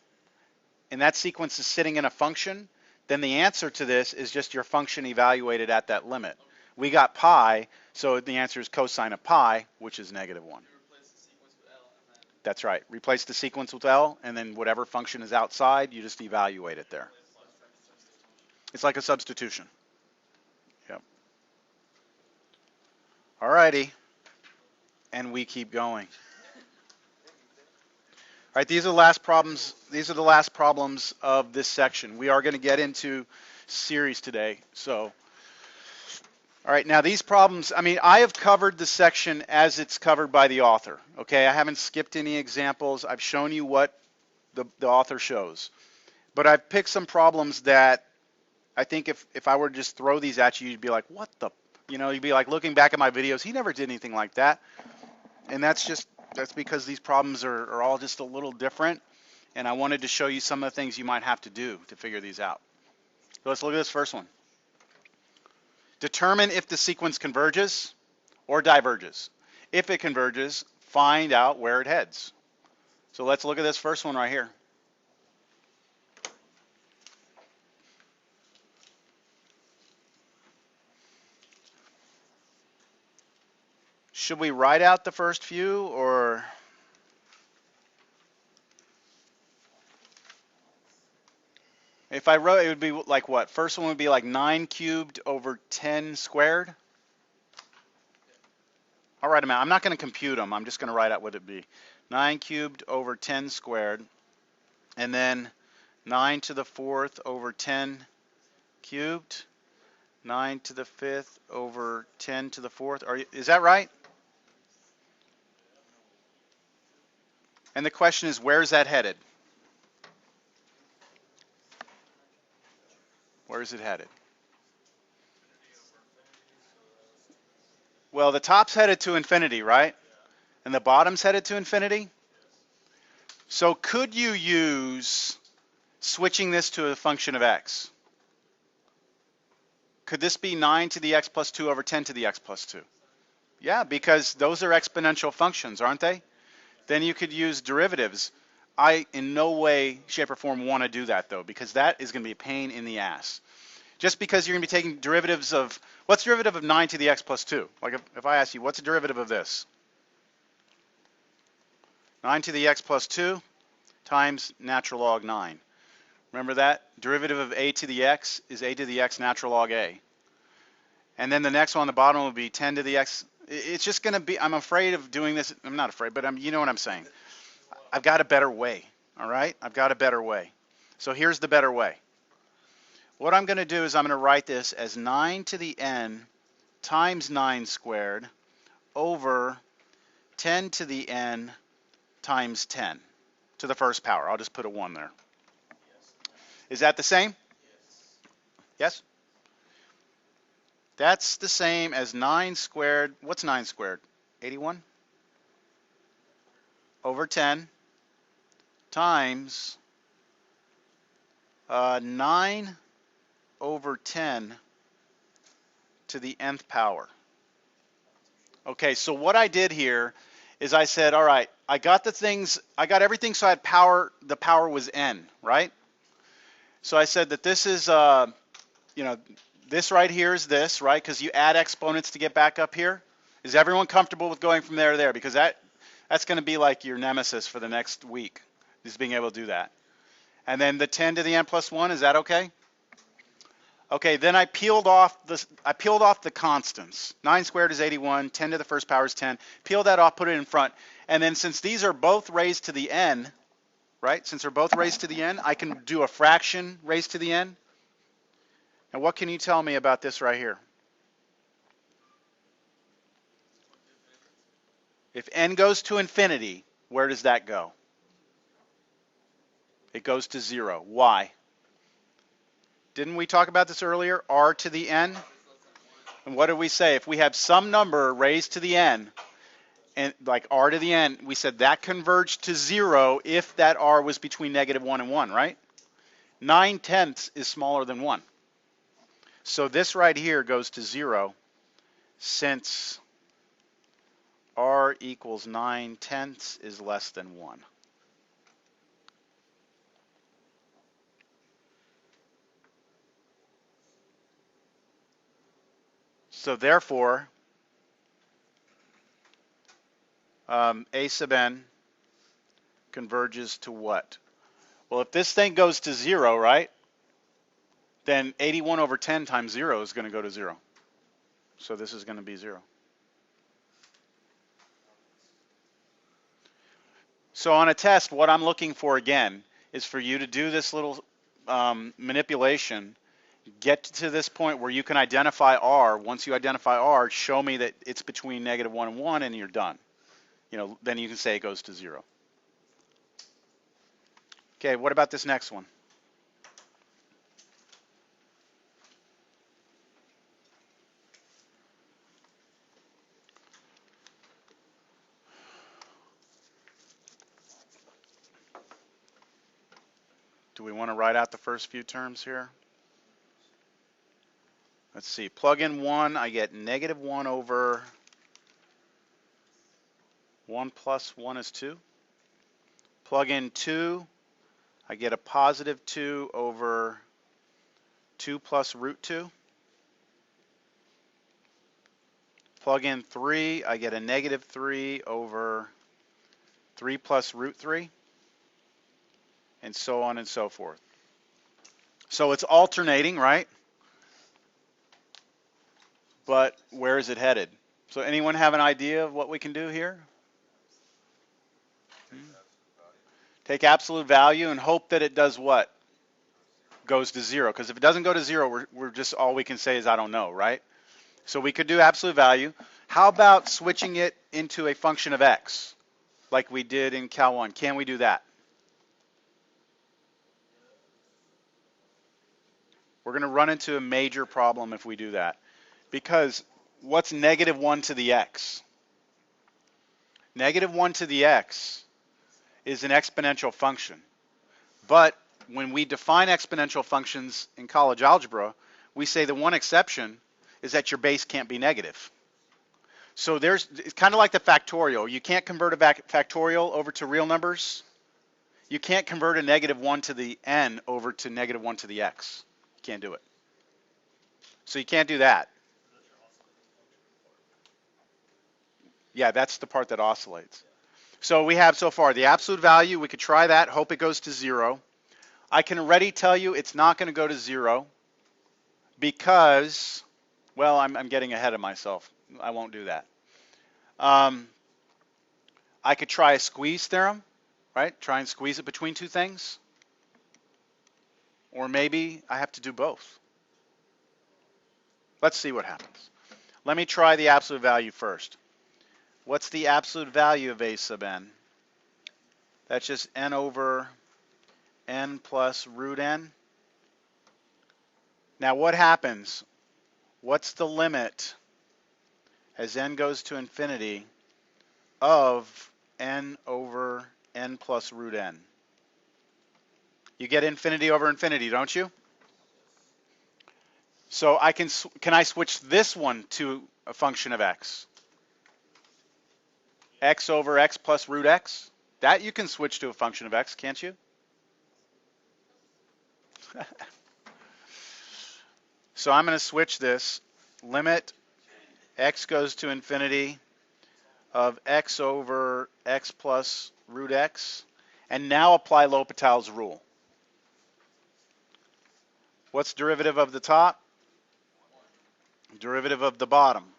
and that sequence is sitting in a function, then the answer to this is just your function evaluated at that limit. We got pi, so the answer is cosine of pi, which is -1.
you replace the sequence with L, and then
That's right. Replace the sequence with L, and then whatever function is outside, you just evaluate it there. It's like a substitution. Yep. All righty. And we keep going. All right, these are the last problems. These are the last problems of this section. We are going to get into series today. So, all right, now these problems, I mean, I have covered the section as it's covered by the author. Okay, I haven't skipped any examples. I've shown you what the author shows. But I've picked some problems that I think if I were to just throw these at you, you'd be like, what the, you'd be like looking back at my videos, he never did anything like that. And that's because these problems are all just a little different. And I wanted to show you some of the things you might have to do to figure these out. So let's look at this first one. Determine if the sequence converges or diverges. If it converges, find out where it heads. So let's look at this first one right here. Should we write out the first few, or? If I wrote, it would be like what? First one would be like 9 cubed over 10 squared. I'll write them out. I'm not going to compute them. I'm just going to write out what it'd be. 9 cubed over 10 squared. And then 9 to the 4th over 10 cubed. 9 to the 5th over 10 to the 4th. Is that right? And the question is, where's that headed? Where is it headed? Well, the top's headed to infinity, right? And the bottom's headed to infinity? So could you use switching this to a function of x? Could this be 9 to the x plus 2 over 10 to the x plus 2? Yeah, because those are exponential functions, aren't they? Then you could use derivatives. I, in no way, shape, or form want to do that, though, because that is going to be a pain in the ass. Just because you're going to be taking derivatives of, what's the derivative of 9 to the x plus 2? Like if I ask you, what's the derivative of this? 9 to the x plus 2 times natural log 9. Remember that? Derivative of a to the x is a to the x natural log a. And then the next one on the bottom will be 10 to the x. It's just going to be, I'm afraid of doing this. I'm not afraid, but you know what I'm saying. I've got a better way, all right? I've got a better way. So here's the better way. What I'm going to do is I'm going to write this as 9 to the n times 9 squared over 10 to the n times 10 to the first power. I'll just put a 1 there. Is that the same? Yes? That's the same as 9 squared. What's 9 squared? 81? Over 10 times 9 over 10 to the nth power. Okay, so what I did here is I said, all right, I got everything so I had power, the power was n, right? So I said that this is, this right here is this, right? Because you add exponents to get back up here. Is everyone comfortable with going from there to there? Because that's going to be like your nemesis for the next week, is being able to do that. And then the 10 to the n plus 1, is that okay? Okay, then I peeled off the constants. 9 squared is 81, 10 to the first power is 10. Peel that off, put it in front. And then since these are both raised to the n, right? Since they're both raised to the n, I can do a fraction raised to the n. And what can you tell me about this right here? If n goes to infinity, where does that go? It goes to 0. Why? Didn't we talk about this earlier? R to the n. And what did we say? If we have some number raised to the n, and like r to the n, we said that converged to 0 if that r was between -1 and 1, right? 9/10 is smaller than 1. So this right here goes to 0 since r equals 9/10 is less than 1. So therefore, a sub n converges to what? Well, if this thing goes to 0, right, then 81/10 times 0 is going to go to 0. So this is going to be 0. So on a test, what I'm looking for again is for you to do this little manipulation, get to this point where you can identify R. Once you identify R, show me that it's between -1 and 1, and you're done. Then you can say it goes to 0. Okay, what about this next one? Do we want to write out the first few terms here? Let's see. Plug in 1, I get -1 over 1 plus 1 is 2. Plug in 2, I get a positive 2 over 2 plus root 2. Plug in 3, I get a -3 over 3 plus root 3, and so on and so forth. So it's alternating, right? But where is it headed? So anyone have an idea of what we can do here? Take absolute value and hope that it does what? Goes to 0. Because if it doesn't go to 0, we're just, all we can say is I don't know, right? So we could do absolute value. How about switching it into a function of x, like we did in Cal 1? Can we do that? We're going to run into a major problem if we do that. Because what's -1 to the x? -1 to the x is an exponential function. But when we define exponential functions in college algebra, we say the one exception is that your base can't be negative. So it's kind of like the factorial. You can't convert a factorial over to real numbers. You can't convert a -1 to the n over to -1 to the x. You can't do it. So you can't do that. Yeah, that's the part that oscillates. So we have so far the absolute value. We could try that, hope it goes to 0. I can already tell you it's not going to go to 0 because, well, I'm getting ahead of myself. I won't do that. I could try a squeeze theorem, right? Try and squeeze it between two things. Or maybe I have to do both. Let's see what happens. Let me try the absolute value first. What's the absolute value of a sub n? That's just n over n plus root n. Now what happens? What's the limit as n goes to infinity of n over n plus root n? You get infinity over infinity, don't you? So can I switch this one to a function of x? X over x plus root x? That you can switch to a function of x, can't you? So I'm going to switch this. Limit x goes to infinity of x over x plus root x. And now apply L'Hopital's rule. What's derivative of the top? Derivative of the bottom.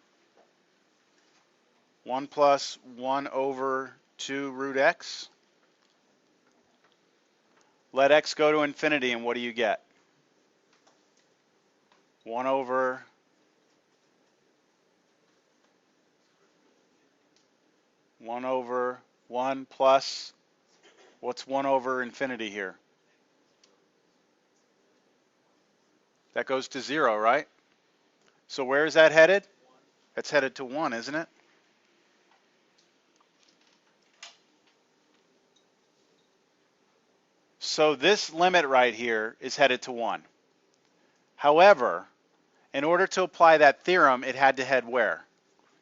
1 plus 1 over 2 root x. Let x go to infinity, and what do you get? 1 over 1 plus, what's 1 over infinity here? That goes to 0, right? So where is that headed?
1.
It's headed to 1, isn't it? So this limit right here is headed to 1. However, in order to apply that theorem, it had to head where?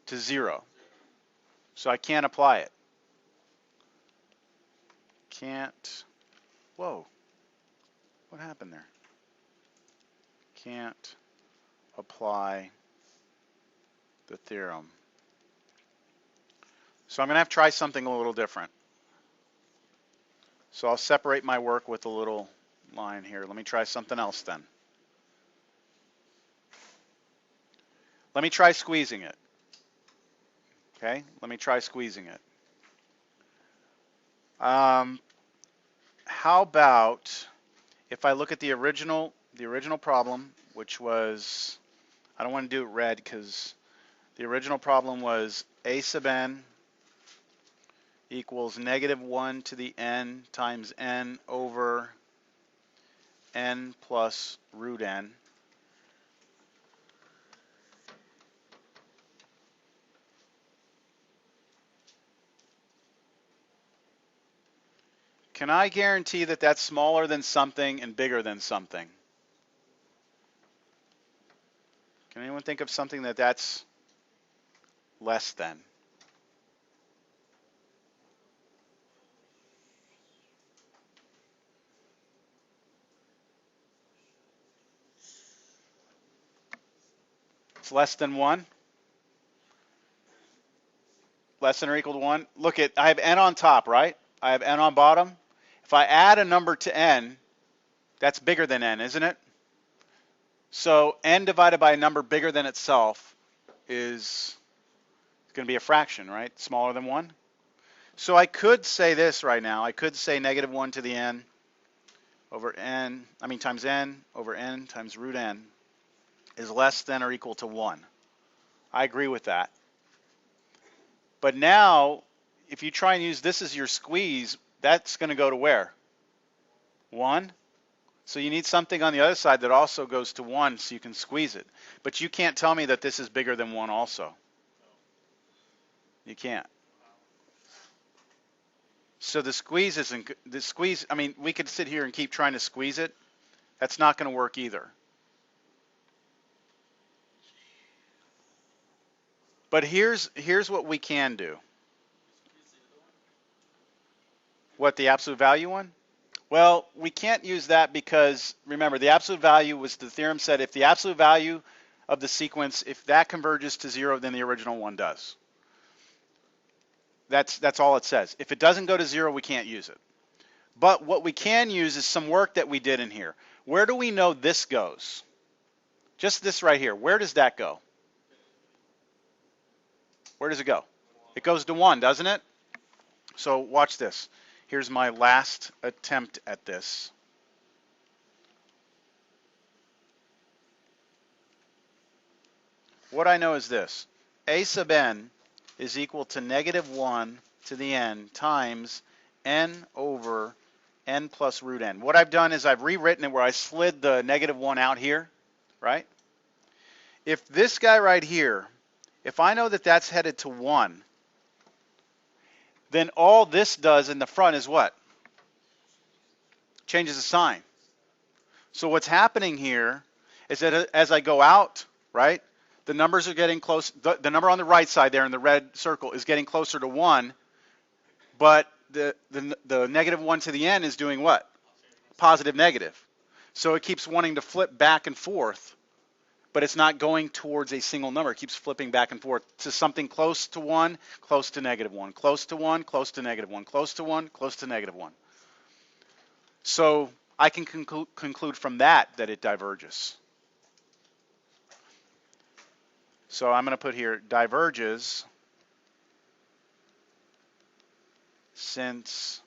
To 0.
0.
So I can't apply it. Can't. Whoa. What happened there? Can't apply the theorem. So I'm going to have to try something a little different. So I'll separate my work with a little line here. Let me try something else then. Let me try squeezing it. Okay, let me try squeezing it. How about if I look at the original problem, which was, I don't want to do it red because the original problem was a sub n equals -1 to the n times n over n plus root n. Can I guarantee that that's smaller than something and bigger than something? Can anyone think of something that that's less than? It's less than 1? Less than or equal to 1? Look at, I have n on top, right? I have n on bottom. If I add a number to n, that's bigger than n, isn't it? So n divided by a number bigger than itself is going to be a fraction, right? Smaller than 1. So I could say this right now. I could say -1 to the n over n, times n over n times root n is less than or equal to 1. I agree with that. But now, if you try and use this as your squeeze, that's going to go to where? 1. So you need something on the other side that also goes to 1 so you can squeeze it. But you can't tell me that this is bigger than 1 also. You can't. So the squeeze isn't, we could sit here and keep trying to squeeze it. That's not going to work either. But here's what we can do. What, the absolute value one? Well, we can't use that because, remember, the absolute value was, the theorem said if the absolute value of the sequence, if that converges to 0, then the original one does. That's all it says. If it doesn't go to 0, we can't use it. But what we can use is some work that we did in here. Where do we know this goes? Just this right here. Where does that go? Where does it go? It goes to 1, doesn't it? So watch this. Here's my last attempt at this. What I know is this. A sub n is equal to -1 to the n times n over n plus root n. What I've done is I've rewritten it where I slid the -1 out here, right? If this guy right here, if I know that that's headed to 1, then all this does in the front is what? Changes the sign. So what's happening here is that as I go out, right, the numbers are getting close. The number on the right side there in the red circle is getting closer to 1, but the -1 to the n is doing what? Positive, negative. So it keeps wanting to flip back and forth, but it's not going towards a single number. It keeps flipping back and forth to something close to 1, close to -1, close to 1, close to -1, close to 1, close to -1. So I can conclude from that it diverges. So I'm going to put here diverges since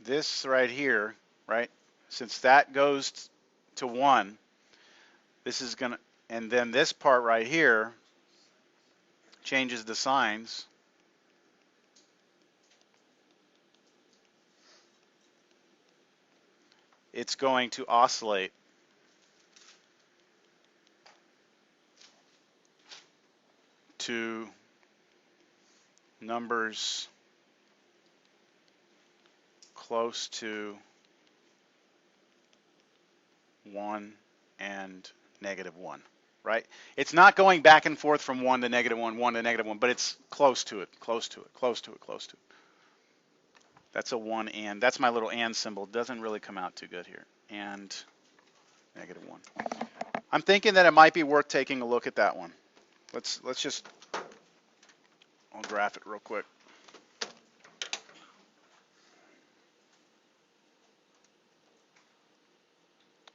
this right here, right, since that goes to 1, this is going to, and then this part right here changes the signs. it's going to oscillate to numbers close to 1 and -1, right? It's not going back and forth from 1 to -1, 1 to -1, but it's close to it, close to it, close to it, close to it. That's a 1 and. That's my little and symbol. Doesn't really come out too good here. And -1. I'm thinking that it might be worth taking a look at that one. Let's just, I'll graph it real quick.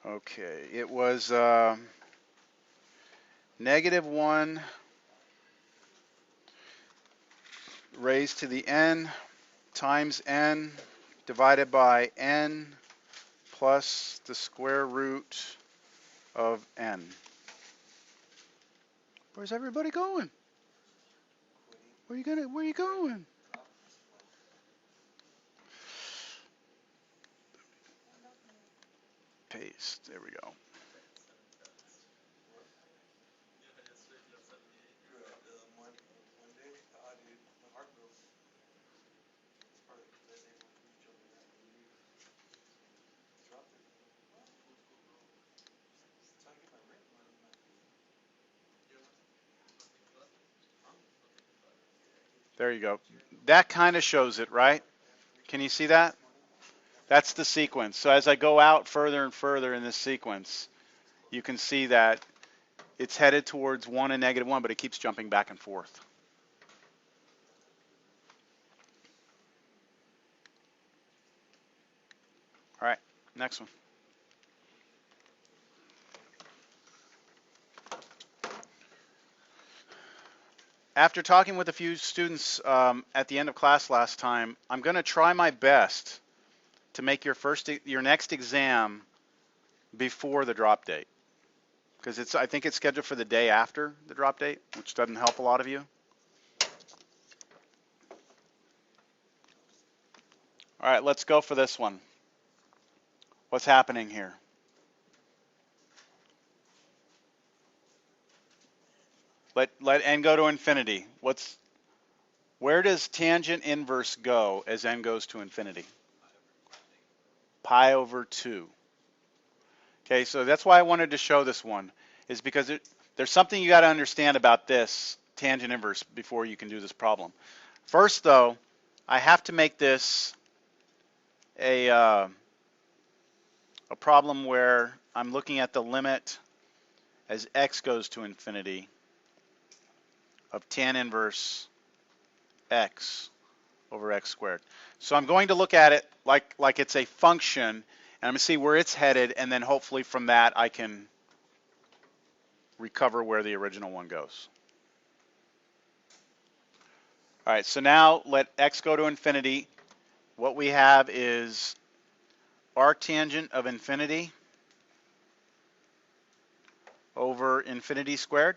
Okay, it was -1 raised to the n times n divided by n plus the square root of n. Where's everybody going? Where are you going? Paste, there we go. There you go. That kind of shows it, right? Can you see that? That's the sequence. So as I go out further and further in this sequence, you can see that it's headed towards 1 and -1, but it keeps jumping back and forth. All right, next one. After talking with a few students at the end of class last time, I'm going to try my best to make your next exam before the drop date, because I think it's scheduled for the day after the drop date, which doesn't help a lot of you. All right, let's go for this one. What's happening here? Let n go to infinity. Where does tangent inverse go as n goes to infinity? Pi over 2. Okay, so that's why I wanted to show this one, is because there's something you got to understand about this tangent inverse before you can do this problem. First, though, I have to make this a problem where I'm looking at the limit as x goes to infinity of tan inverse x over x squared. So I'm going to look at it like it's a function, and I'm going to see where it's headed, and then hopefully from that I can recover where the original one goes. All right, so now let x go to infinity. What we have is arctangent of infinity over infinity squared,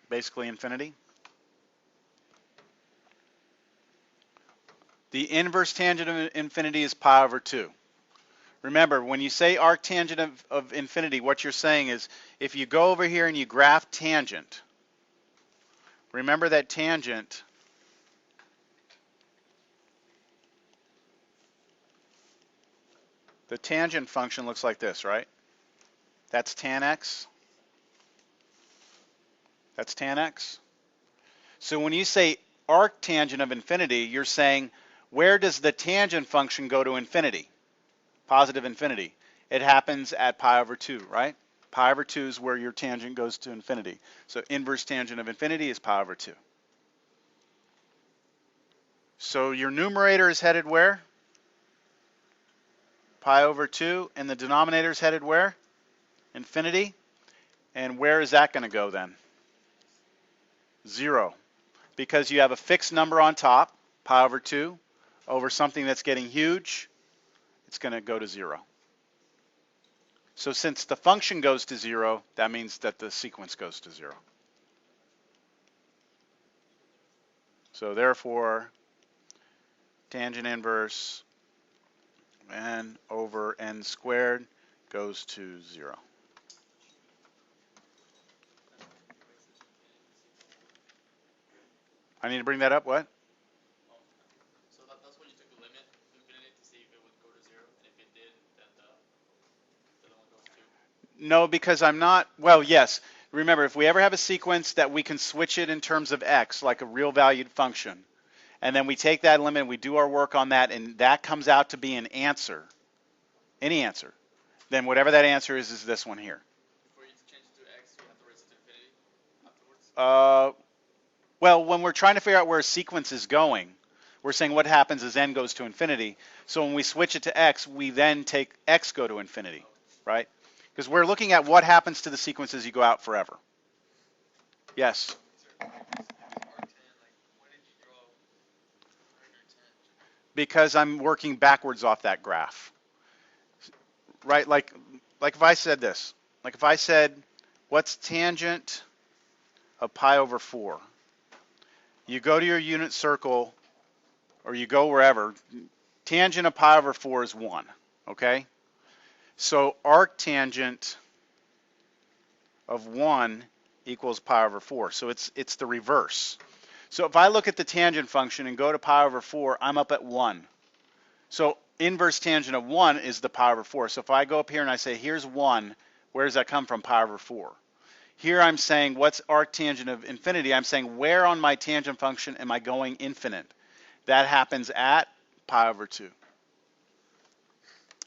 basically infinity. The inverse tangent of infinity is pi over 2. Remember, when you say arctangent of infinity, what you're saying is if you go over here and you graph tangent, remember that tangent the tangent function looks like this, right? That's tan x. That's tan x. So when you say arctangent of infinity, you're saying where does the tangent function go to infinity? Positive infinity. It happens at pi over 2, right? Pi over 2 is where your tangent goes to infinity. So inverse tangent of infinity is pi over 2. So your numerator is headed where? Pi over 2. And the denominator is headed where? Infinity. And where is that going to go then? 0. Because you have a fixed number on top, pi over 2, over something that's getting huge, it's going to go to 0. So since the function goes to 0, that means that the sequence goes to 0. So therefore, tangent inverse n over n squared goes to 0. I need to bring that up, what?
Oh, so that's when you took the limit to infinity to see if it would go to 0, and if it did, then the other one goes to.
No, because I'm not, well, yes. Remember, if we ever have a sequence that we can switch it in terms of x, like a real valued function, and then we take that limit and we do our work on that, and that comes out to be an answer, any answer, then whatever that answer is this one here.
For you to change it to x, you have to raise it to infinity afterwards.
Well, when we're trying to figure out where a sequence is going, we're saying what happens as n goes to infinity. So when we switch it to x, we then take x go to infinity, right? Because we're looking at what happens to the sequence as you go out forever. Yes? Because I'm working backwards off that graph, right? Like if I said this, like if I said, what's tangent of pi over 4? You go to your unit circle, or you go wherever, tangent of pi over 4 is 1, okay? So arctangent of 1 equals pi over 4. So it's the reverse. So if I look at the tangent function and go to pi over 4, I'm up at 1. So inverse tangent of 1 is the pi over 4. So if I go up here and I say, here's 1, where does that come from? Pi over 4. Here I'm saying, what's arctangent of infinity? I'm saying, where on my tangent function am I going infinite? That happens at pi over 2.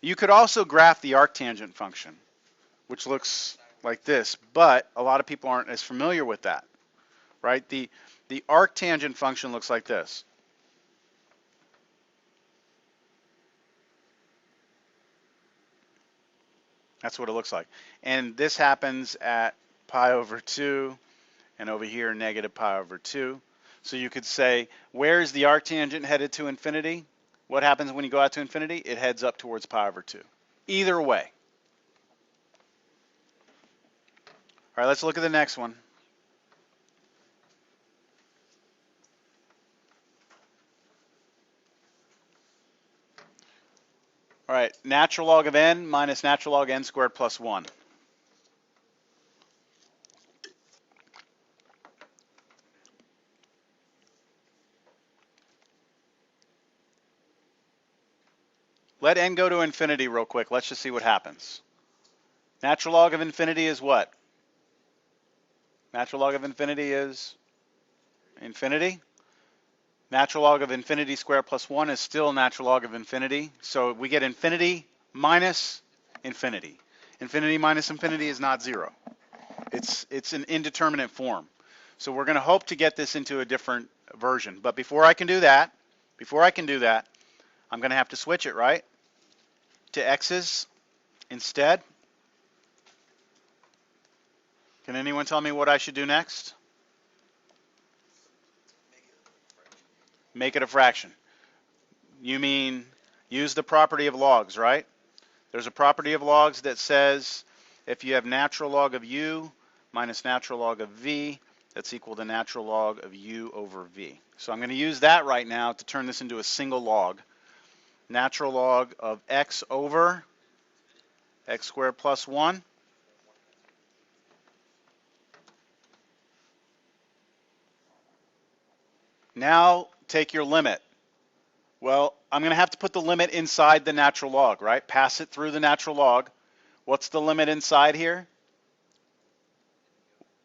You could also graph the arctangent function, which looks like this, but a lot of people aren't as familiar with that, right? The arctangent function looks like this. That's what it looks like. And this happens at pi over 2, and over here, negative pi over 2. So you could say, where is the arctangent headed to infinity? What happens when you go out to infinity? It heads up towards pi over 2. Either way. All right, let's look at the next one. All right, natural log of n minus natural log n squared plus 1. Let n go to infinity real quick. Let's just see what happens. Natural log of infinity is what? Natural log of infinity is infinity. Natural log of infinity squared plus 1 is still natural log of infinity. So we get infinity minus infinity. Infinity minus infinity is not 0. It's an indeterminate form. So we're going to hope to get this into a different version. But before I can do that, I'm going to have to switch it, right? To x's instead. Can anyone tell me what I should do next? Make it a fraction. You mean use the property of logs, right? There's a property of logs that says if you have natural log of u minus natural log of v, that's equal to natural log of u over v. So I'm going to use that right now to turn this into a single log. Natural log of x over x squared plus 1. Now take your limit. Well, I'm going to have to put the limit inside the natural log, right? Pass it through the natural log. What's the limit inside here?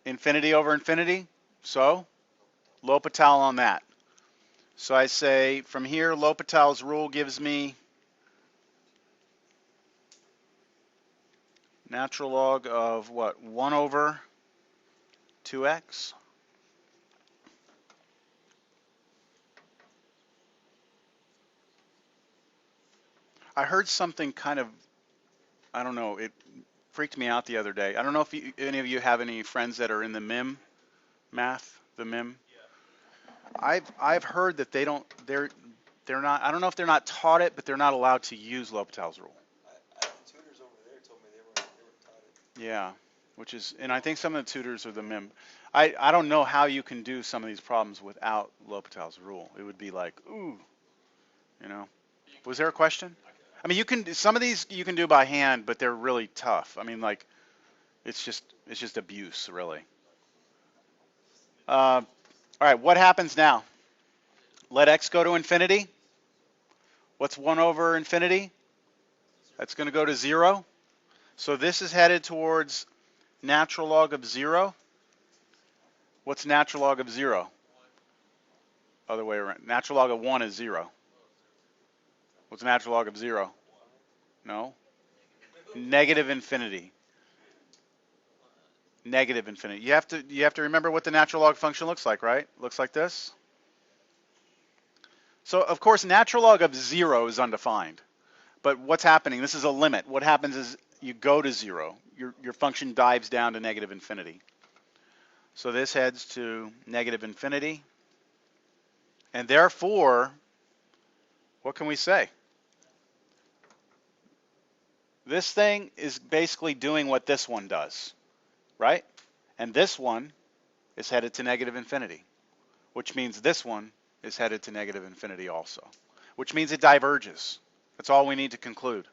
Infinity over infinity. So L'Hopital on that. So I say from here, L'Hopital's rule gives me natural log of what? 1 over 2x. I heard something kind of, I don't know, it freaked me out the other day. I don't know if any of you have any friends that are in the MIM math, the MIM. I've heard that they're not, I don't know if they're not taught it, but they're not allowed to use L'Hopital's rule.
The tutors over there told me they were taught it.
Yeah, which is, and I think some of the tutors are the MIM. I don't know how you can do some of these problems without L'Hopital's rule. It would be like, ooh, you know. Was there a question? I mean, some of these you can do by hand, but they're really tough. I mean, like it's just abuse, really. All right, what happens now? Let x go to infinity. What's 1 over infinity? That's going to go to 0. So this is headed towards natural log of 0. What's natural log of 0? Other way around. Natural log of 1 is 0. What's natural log of 0? No. Negative infinity. Negative infinity. You have to remember what the natural log function looks like, right? Looks like this. So of course natural log of 0 is undefined. But what's happening? This is a limit. What happens is you go to 0. Your function dives down to negative infinity. So this heads to negative infinity. And therefore, what can we say? This thing is basically doing what this one does, right? And this one is headed to negative infinity, which means this one is headed to negative infinity also, which means it diverges. That's all we need to conclude.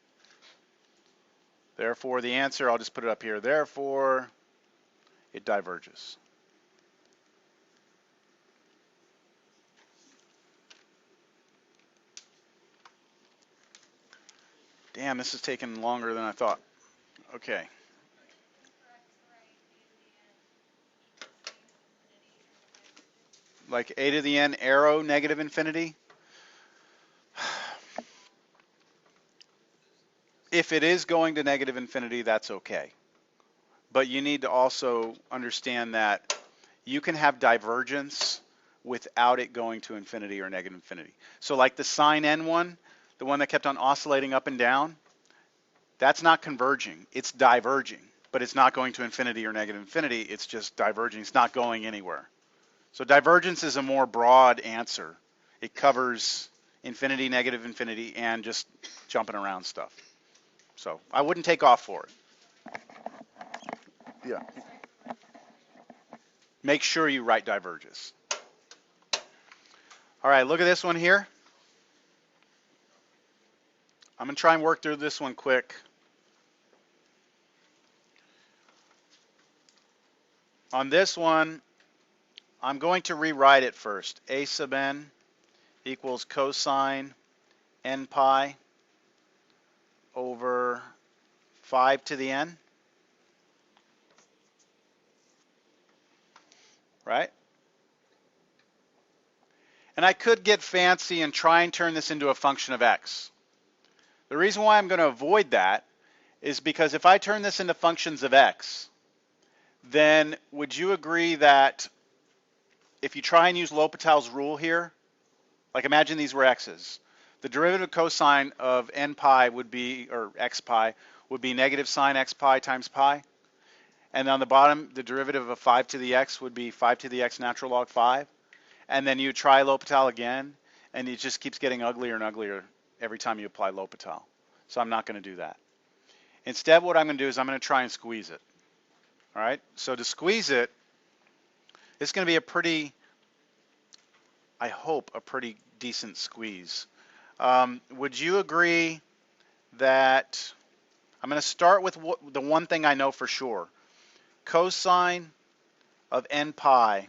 Therefore, the answer, I'll just put it up here, therefore, it diverges. Damn, this is taking longer than I thought. Okay. Like a to the n arrow negative infinity. If it is going to negative infinity, that's okay. But you need to also understand that you can have divergence without it going to infinity or negative infinity. So like the sine n one, the one that kept on oscillating up and down, that's not converging. It's diverging, but it's not going to infinity or negative infinity. It's just diverging. It's not going anywhere. So divergence is a more broad answer. It covers infinity, negative infinity, and just jumping around stuff. So I wouldn't take off for it. Yeah. Make sure you write diverges. All right, look at this one here. I'm going to try and work through this one quick. On this one, I'm going to rewrite it first. A sub n equals cosine n pi over 5 to the n. Right? And I could get fancy and try and turn this into a function of x. The reason why I'm going to avoid that is because if I turn this into functions of x, then would you agree that if you try and use L'Hopital's rule here, like imagine these were x's, the derivative cosine of n pi would be, or x pi, would be negative sine x pi times pi. And on the bottom, the derivative of 5 to the x would be 5 to the x natural log 5. And then you try L'Hopital again, and it just keeps getting uglier and uglier every time you apply L'Hopital. So I'm not going to do that. Instead, what I'm going to do is I'm going to try and squeeze it. All right? So to squeeze it, it's going to be a pretty, I hope, a pretty decent squeeze. Would you agree that I'm going to start with the one thing I know for sure. Cosine of n pi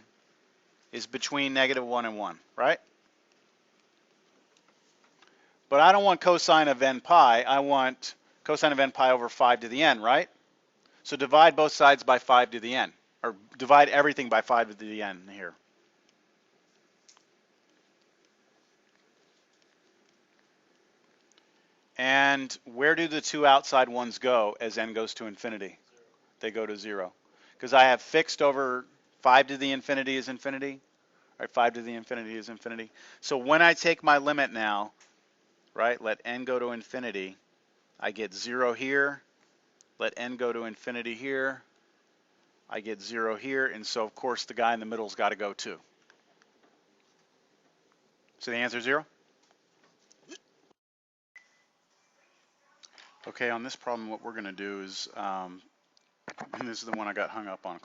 is between negative 1 and 1, right? But I don't want cosine of n pi. I want cosine of n pi over 5 to the n, right? So divide both sides by 5 to the n, or divide everything by 5 to the n here. And where do the two outside ones go as n goes to infinity? They go to 0. Because I have fixed over 5 to the infinity is infinity. Right, 5 to the infinity is infinity. So when I take my limit now, right, let n go to infinity, I get 0 here. Let n go to infinity here. I get 0 here. And so, of course, the guy in the middle's got to go too. So the answer is 0? Okay, on this problem, what we're going to do is, and this is the one I got hung up on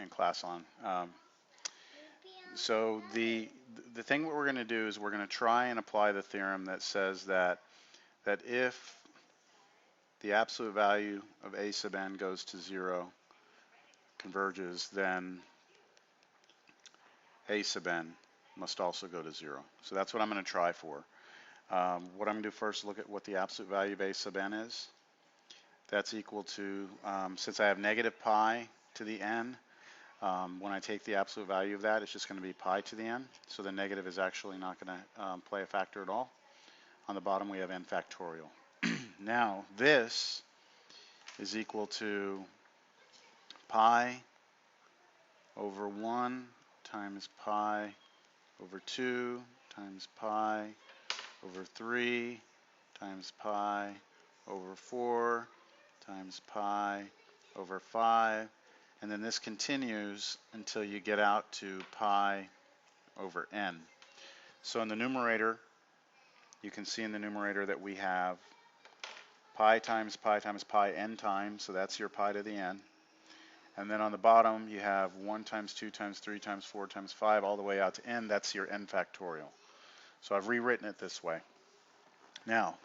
in class on. So the thing what we're going to do is we're going to try and apply the theorem that says that if the absolute value of a sub n goes to 0, converges, then a sub n must also go to 0. So that's what I'm going to try for. What I'm going to do first, look at what the absolute value of a sub n is. That's equal to, since I have negative pi to the n, when I take the absolute value of that, it's just going to be pi to the n. So the negative is actually not going to play a factor at all. On the bottom, we have n factorial. Now, this is equal to pi over 1 times pi over 2 times pi over 3 times pi over 4 times pi over 5. And then this continues until you get out to pi over n. So in the numerator, you can see in the numerator that we have pi times pi times pi n times, so that's your pi to the n. And then on the bottom, you have 1 times 2 times 3 times 4 times 5 all the way out to n. That's your n factorial. So I've rewritten it this way. Now,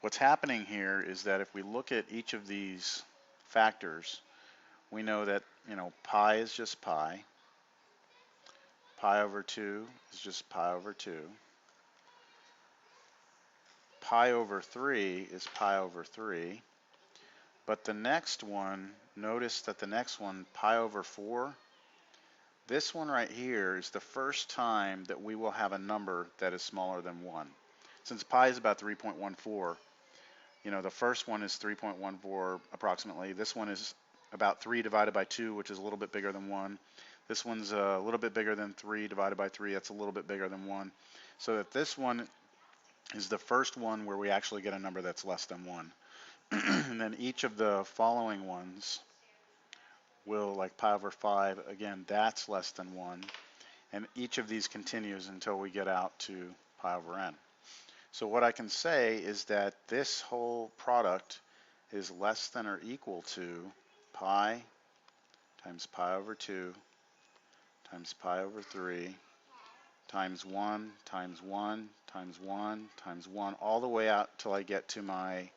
what's happening here is that if we look at each of these factors, we know that, pi is just pi. Pi over 2 is just pi over 2. Pi over 3 is pi over 3. But the next one, notice that the next one, pi over 4, this one right here is the first time that we will have a number that is smaller than 1. Since pi is about 3.14, the first one is 3.14 approximately. This one is about 3 divided by 2, which is a little bit bigger than 1. This one's a little bit bigger than 3 divided by 3. That's a little bit bigger than 1. So that this one is the first one where we actually get a number that's less than 1. And then each of the following ones will, like pi over 5, again, that's less than 1. And each of these continues until we get out to pi over n. So what I can say is that this whole product is less than or equal to pi times pi over 2 times pi over 3 times 1 times 1 times 1 times 1 all the way out till I get to my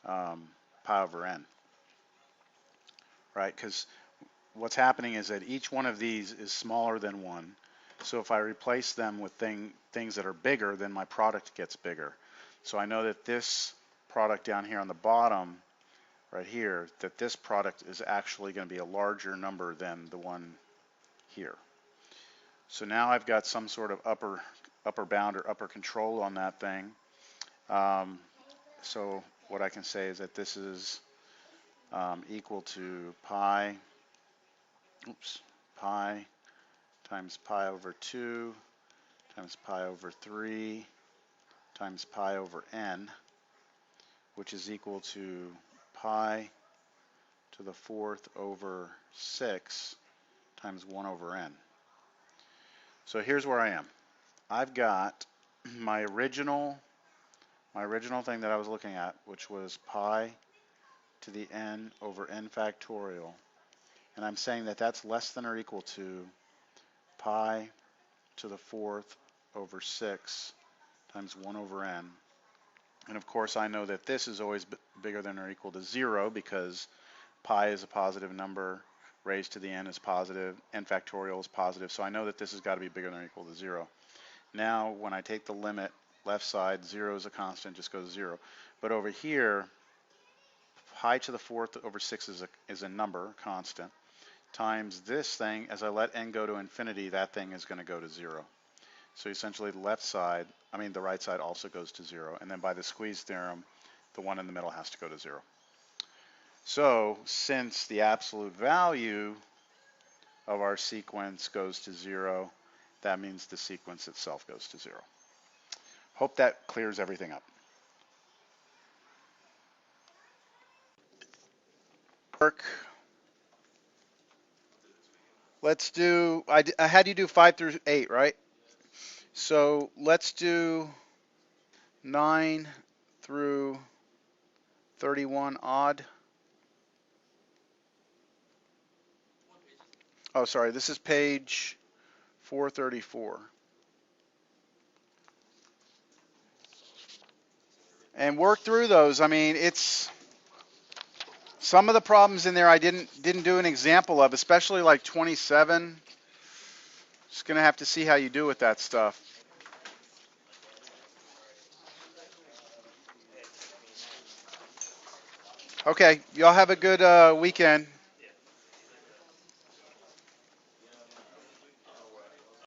pi over n. Right? Because what's happening is that each one of these is smaller than 1. So if I replace them with things that are bigger, then my product gets bigger. So I know that this product down here on the bottom, right here, that this product is actually going to be a larger number than the one here. So now I've got some sort of upper bound or upper control on that thing. So what I can say is that this is equal to pi times pi over 2 times pi over 3 times pi over n, which is equal to pi to the 4th over 6 times 1 over n. So here's where I am. I've got my original thing that I was looking at, which was pi to the n over n factorial. And I'm saying that that's less than or equal to pi to the 4th over 6 times 1 over n. And of course I know that this is always bigger than or equal to 0 because pi is a positive number, raised to the n is positive, n factorial is positive, so I know that this has got to be bigger than or equal to 0. Now when I take the limit, left side, 0 is a constant, just goes 0. But over here, pi to the 4th over 6 is a number, constant, times this thing, as I let n go to infinity, that thing is going to go to 0. So essentially the right side also goes to 0. And then by the squeeze theorem, the one in the middle has to go to 0. So since the absolute value of our sequence goes to 0, that means the sequence itself goes to 0. Hope that clears everything up. Let's do, I had you do 5 through 8, right? So let's do 9 through 31 odd. Oh, sorry, this is page 434. and work through those. I mean, it's some of the problems in there I didn't do an example of, especially like 27. Just gonna have to see how you do with that stuff. Okay, y'all have a good weekend.